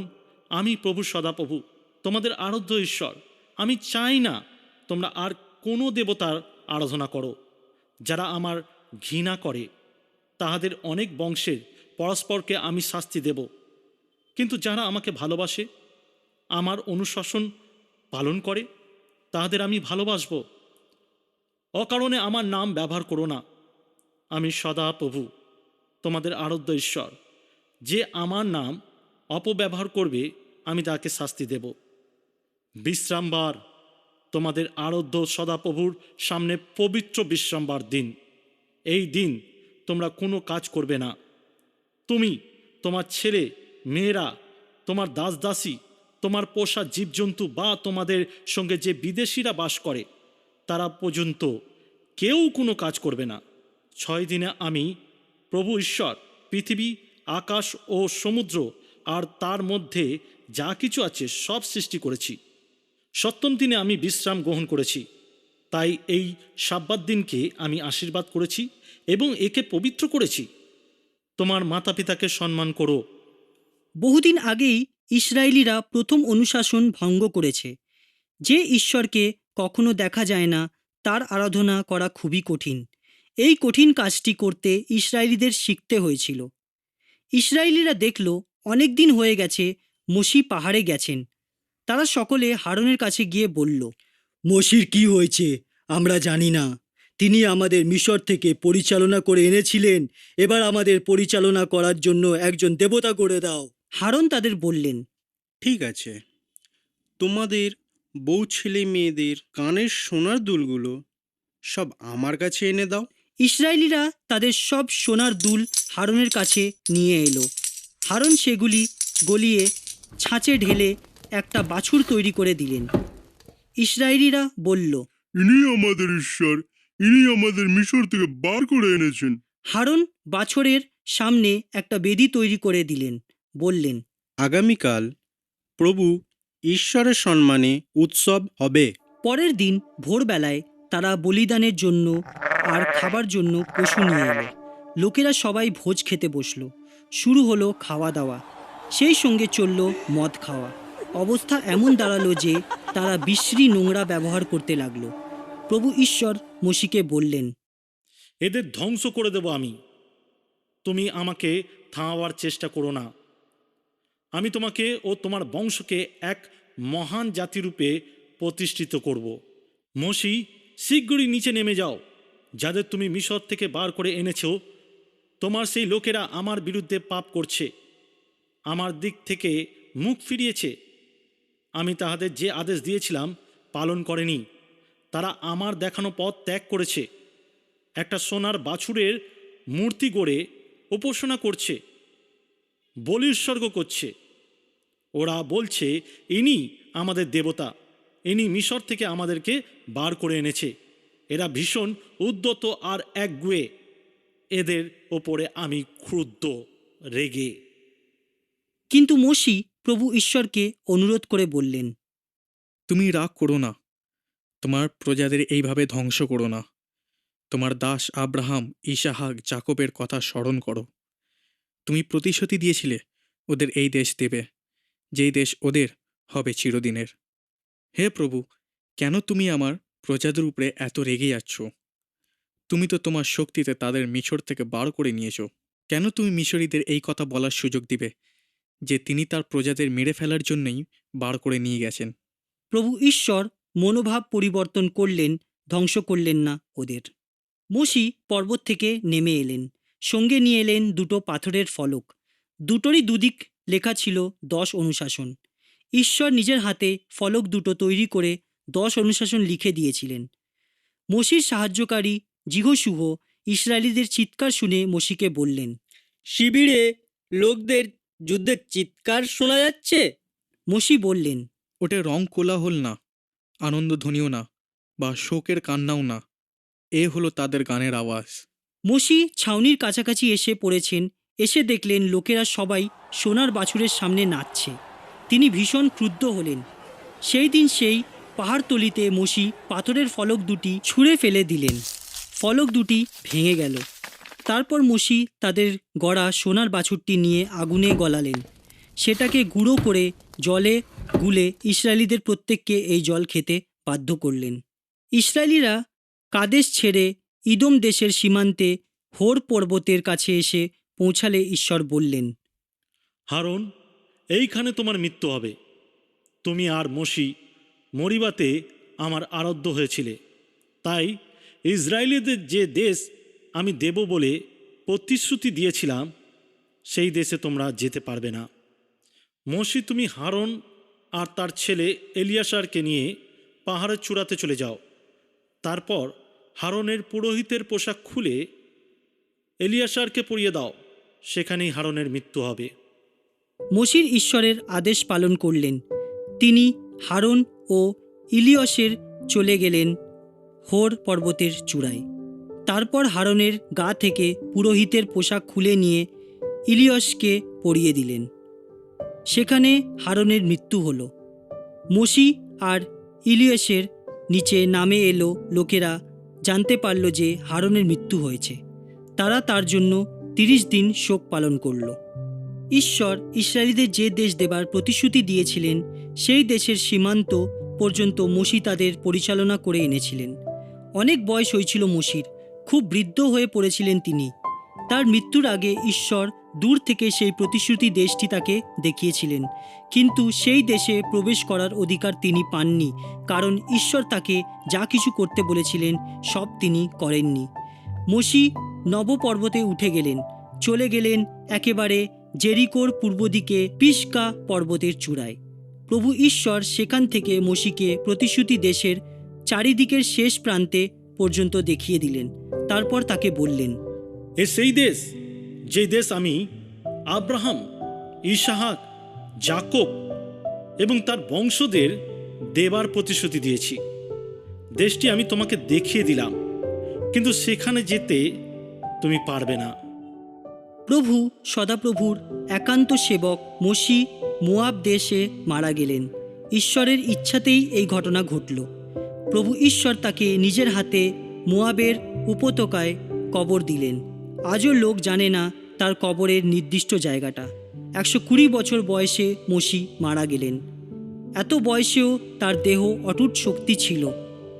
আমি প্রভু সদাপ্রভু তোমাদের আরাধ্য ঈশ্বর। আমি চাই না তোমরা আর কোনো দেবতার আরাধনা করো। যারা আমার ঘৃণা করে তাহাদের অনেক বংশের পরস্পরকে আমি শাস্তি দেব, কিন্তু যারা আমাকে ভালোবাসে, আমার অনুশাসন পালন করে, তাহাদের আমি ভালোবাসব। অকারণে আমার নাম ব্যবহার করো না। আমি সদাপ্রভু তোমাদের আরাধ্য ঈশ্বর। যে আমার নাম অপব্যবহার করবে আমি তাকে শাস্তি দেব। বিশ্রামবার তোমাদের আরাধ্য সদাপ্রভুর সামনে পবিত্র বিশ্রামবার দিন। এই দিন তোমরা কোনো কাজ করবে না। তুমি, তোমার ছেলে মেয়েরা, তোমার দাস দাসী, তোমার পোষা জীবজন্তু বা তোমাদের সঙ্গে যে বিদেশিরা বাস করে তারা পর্যন্ত কেউ কোনো কাজ করবে না। 6 দিনে আমি প্রভু ঈশ্বর পৃথিবী, আকাশ ও সমুদ্র আর তার মধ্যে যা কিছু আছে সব সৃষ্টি করেছি। 7ম দিনে আমি বিশ্রাম গ্রহণ করেছি। তাই এই সাব্বাত দিনকে আমি আশীর্বাদ করেছি এবং একে পবিত্র করেছি। তোমার মাতা পিতাকে সম্মান করো। বহুদিন আগেই ইসরায়েলিরা প্রথম অনুশাসন ভঙ্গ করেছে। যে ঈশ্বরকে কখনো দেখা যায় না তার আরাধনা করা খুবই কঠিন। এই কঠিন কাজটি করতে ইসরায়েলিদের শিখতে হয়েছিল। ইসরায়েলিরা দেখল অনেক দিন হয়ে গেছে মোশি পাহাড়ে গেছেন। তারা সকলে হারনের কাছে গিয়ে বলল, মোশির কি হয়েছে আমরা জানি না। তিনি আমাদের মিশর থেকে পরিচালনা করে এনেছিলেন, এবার আমাদের পরিচালনা করার জন্য একজন দেবতা করে দাও। হারন তাদের বললেন, ঠিক আছে, তোমাদের বউ ছেলে মেয়েদের কানের সোনার দুলগুলো সব আমার কাছে এনে দাও। ইসরায়েলিরা তাদের সব সোনার দুল হারনের কাছে নিয়ে এলো। হারন সেগুলি গলিয়ে ছাঁচে ঢেলে একটা বাছুর তৈরি করে দিলেন। ইসরায়েলিরা বলল, ইনি আমাদের ঈশ্বর, ইনি আমাদের মিশর থেকে বার করে এনেছেন। হারন বাছরের সামনে একটা বেদি তৈরি করে দিলেন, বললেন, আগামীকাল প্রভু ঈশ্বরের সম্মানে উৎসব হবে। পরের দিন ভোরবেলায় তারা বলিদানের জন্য আর খাবার জন্য পশু নিয়ে এলো। লোকেরা সবাই ভোজ খেতে বসলো। শুরু হলো খাওয়া দাওয়া, সেই সঙ্গে চলল মদ খাওয়া। অবস্থা এমন দাঁড়ালো যে তারা বিশ্রী নোংরা ব্যবহার করতে লাগলো। প্রভু ঈশ্বর মোশিকে বললেন, এদের ধ্বংস করে দেব আমি। তুমি আমাকে থামাবার চেষ্টা করো না। আমি তোমাকে ও তোমার বংশকে এক মহান জাতিরূপে প্রতিষ্ঠিত করব। মোশি, শীঘ্রই নিচে নেমে যাও। যাদের তুমি মিশর থেকে বার করে এনেছো, তোমার সেই লোকেরা আমার বিরুদ্ধে পাপ করছে, আমার দিক থেকে মুখ ফিরিয়েছে। আমি তাহাদের যে আদেশ দিয়েছিলাম পালন করেনি। তারা আমার দেখানো পথ ত্যাগ করেছে। একটা সোনার বাছুরের মূর্তি গড়ে উপাসনা করছে, বলি উৎসর্গ করছে। ওরা বলছে ইনি আমাদের দেবতা, ইনি মিশর থেকে আমাদেরকে বার করে এনেছে। এরা ভীষণ উদ্যত আর একগুঁয়ে। এদের ওপরে আমি ক্রুদ্ধ, রেগে। কিন্তু মোশি প্রভু ঈশ্বরকে অনুরোধ করে বললেন, তুমি রাগ করো না, তোমার প্রজাদের এইভাবে ধ্বংস করো না। তোমার দাস আব্রাহাম, ইসাহাক, জাকবের কথা স্মরণ করো। তুমি প্রতিশ্রুতি দিয়েছিলে ওদের এই দেশ দেবে, যেই দেশ ওদের হবে চিরদিনের। হে প্রভু, কেন তুমি আমার প্রজাদের উপরে এত রেগে যাচ্ছ? তুমি তো তোমার শক্তিতে তাদের মিশর থেকে বার করে নিয়েছ। কেন তুমি মিশরীদের এই কথা বলার সুযোগ দিবে যে তিনি তার প্রজাদের মেরে ফেলার জন্যই বার করে নিয়ে গেছেন? প্রভু ঈশ্বর মনোভাব পরিবর্তন করলেন, ধ্বংস করলেন না ওদের। মোশি পর্বত থেকে নেমে এলেন, সঙ্গে নিয়ে এলেন 2টো পাথরের ফলক। দুটোরই দুদিক লেখা ছিল 10 অনুশাসন। ঈশ্বর নিজের হাতে ফলক 2টো তৈরি করে 10 অনুশাসন লিখে দিয়েছিলেন। মোশির সাহায্যকারী জিহোশুহ ইসরায়েলিদের চিৎকার শুনে মোশিকে বললেন, শিবিরে লোকদের যুদ্ধের চিৎকার শোনা যাচ্ছে। মোশি বললেন, ওটা রং কোলাহল না, আনন্দধ্বনিও না, বা শোকের কান্নাও না। এ হলো তাদের গানের আওয়াজ। মোশি ছাউনির কাছাকাছি এসে পড়েছেন। এসে দেখলেন লোকেরা সবাই সোনার বাছুরের সামনে নাচছে। তিনি ভীষণ ক্রুদ্ধ হলেন। সেই দিন সেই পাহাড়তলিতে মোশি পাথরের ফলক দুটি ছুঁড়ে ফেলে দিলেন। ফলক দুটি ভেঙে গেল। তারপর মোশি তাদের গড়া সোনার বাছুরটি নিয়ে আগুনে গলালেন। সেটাকে গুঁড়ো করে জলে গুলে ইসরায়েলিদের প্রত্যেককে এই জল খেতে বাধ্য করলেন। ইসরায়েলিরা কাদেশ ছেড়ে ইদোম দেশের সীমান্তে হোর পর্বতের কাছে এসে পৌঁছালে ঈশ্বর বললেন, হারুন, এইখানে তোমার মৃত্যু হবে। তুমি আর মোশি মরিবাতে আমার আরাধ্য হয়েছিলে, তাই ইসরায়েলিদের যে দেশ আমি দেব বলে প্রতিশ্রুতি দিয়েছিলাম সেই দেশে তোমরা যেতে পারবে না। মোশি, তুমি হারুন আর তার ছেলে এলিয়াসারকে নিয়ে পাহাড়ের চূড়াতে চলে যাও। তারপর হারুনের পুরোহিতের পোশাক খুলে এলিয়াসারকে পরিয়ে দাও, সেখানেই হারুনের মৃত্যু হবে। মোশির ঈশ্বরের আদেশ পালন করলেন। তিনি হারুন ও ইলিয়সের চলে গেলেন হোর পর্বতের চূড়ায়। তারপর হারুনের গা থেকে পুরোহিতের পোশাক খুলে নিয়ে ইলিয়সকে পরিয়ে দিলেন। সেখানে হারুনের মৃত্যু হলো। মোশি আর ইলিয়সের নিচে নামে এলো লোকেরা জানতে পারল যে হারুনের মৃত্যু হয়েছে। তারা তার জন্য 30 দিন শোক পালন করল। ঈশ্বর ইসরায়েলিদের যে দেশ দেবার প্রতিশ্রুতি দিয়েছিলেন সেই দেশের সীমান্ত পর্যন্ত মোশি তাদের পরিচালনা করে এনেছিলেন। অনেক বয়স হয়েছিল মোশির, খুব বৃদ্ধ হয়ে পড়েছিলেন তিনি। তার মৃত্যুর আগে ঈশ্বর দূর থেকে সেই প্রতিশ্রুতি দেশটি তাকে দেখিয়েছিলেন, কিন্তু সেই দেশে প্রবেশ করার অধিকার তিনি পাননি, কারণ ঈশ্বর তাকে যা কিছু করতে বলেছিলেন সব তিনি করেননি। মোশি নব পর্বতে উঠে গেলেন, চলে গেলেন একেবারে জেরিকোর পূর্ব দিকে পিসকা পর্বতের চূড়ায়। প্রভু ঈশ্বর সেখান থেকে মোশিকে প্রতিশ্রুতি দেশের চারিদিকের শেষ প্রান্তে পর্যন্ত দেখিয়ে দিলেন। তারপর তাকে বললেন, এ সেই দেশ, যে দেশ আমি আব্রাহাম, ইসহাক, যাকব এবং তার বংশদের দেবার প্রতিশ্রুতি দিয়েছি। দেশটি আমি তোমাকে দেখিয়ে দিলাম, কিন্তু সেখানে যেতে তুমি পারবে না। প্রভু সদাপ্রভুর একান্ত সেবক মোশি মোয়াব দেশে মারা গেলেন। ঈশ্বরের ইচ্ছাতেই এই ঘটনা ঘটল। প্রভু ঈশ্বর তাকে নিজের হাতে মোয়াবের উপত্যকায় কবর দিলেন। আজও লোক জানে না তার কবরের নির্দিষ্ট জায়গাটা। 120 বছর বয়সে মোশি মারা গেলেন। এত বয়সেও তার দেহ অটুট শক্তি ছিল,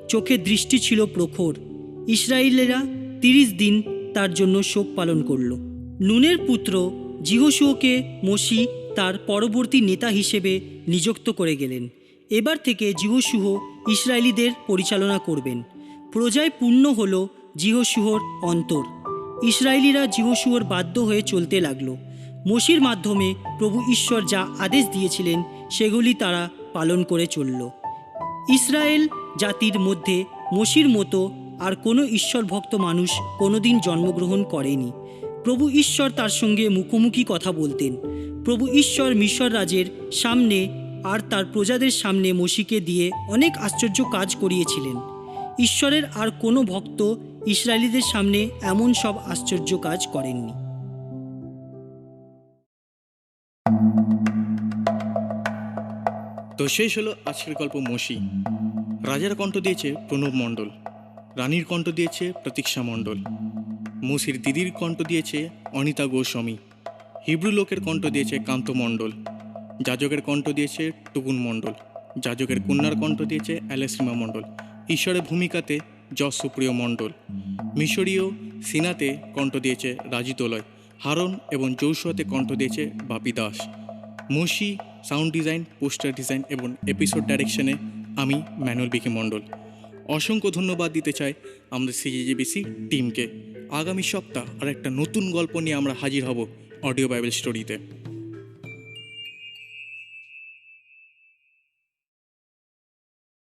চোখে দৃষ্টি ছিল প্রখর। ইসরায়েলেরা 30 দিন তার জন্য শোক পালন করল। নুনের পুত্র জিহোশুয়াকে মোশি তার পরবর্তী নেতা হিসেবে নিযুক্ত করে গেলেন। এবার থেকে জিহোশুয়া ইসরায়েলিদের পরিচালনা করবেন। প্রজায় পূর্ণ হল জিহোশুয়ার অন্তর। ইসরায়েলিরা জিহোশুয়ার বাধ্য হয়ে চলতে লাগলো। মোশির মাধ্যমে প্রভু ঈশ্বর যা আদেশ দিয়েছিলেন সেগুলি তারা পালন করে চলল। ইসরায়েল জাতির মধ্যে মোশির মতো আর কোনো ঈশ্বরভক্ত মানুষ কোনোদিন জন্মগ্রহণ করেনি। প্রভু ঈশ্বর তার সঙ্গে মুখোমুখি কথা বলতেন। প্রভু ঈশ্বর মিশর রাজের সামনে আর তার প্রজাদের সামনে মোশিকে দিয়ে অনেক আশ্চর্য কাজ করিয়েছিলেন। ঈশ্বরের আর কোনো ভক্ত ইসরায়েলিদের সামনে এমন সব আশ্চর্য কাজ করেননি। তো শেষ হলো আজকের গল্প মোশি। রাজার কণ্ঠ দিয়েছে প্রণব মণ্ডল, রানীর কণ্ঠ দিয়েছে প্রতীক্ষা মণ্ডল, মোশির দিদির কণ্ঠ দিয়েছে অনিতা গোস্বামী, হিব্রু লোকের কণ্ঠ দিয়েছে কান্ত মণ্ডল, যাজকের কণ্ঠ দিয়েছে টুকুন মণ্ডল, যাজকের কন্যার কণ্ঠ দিয়েছে অ্যালেসিমা মণ্ডল, ঈশ্বরের ভূমিকাতে যশ সুপ্রিয় মণ্ডল, মিশরীয় সিনাতে কণ্ঠ দিয়েছে রাজি দোলয়, হারন এবং যৌশুয়াতে কণ্ঠ দিয়েছে বাপি দাস, মোশি সাউন্ড ডিজাইন, পোস্টার ডিজাইন এবং এপিসোড ডাইরেকশনে আমি ম্যানুয়াল বিকে মণ্ডল। অসংখ্য ধন্যবাদ দিতে চাই আমাদের সিজিজেবিসি টিমকে। আগামী সপ্তাহ আর একটা নতুন গল্প নিয়ে আমরা হাজির হব অডিও বাইবেল স্টোরিতে।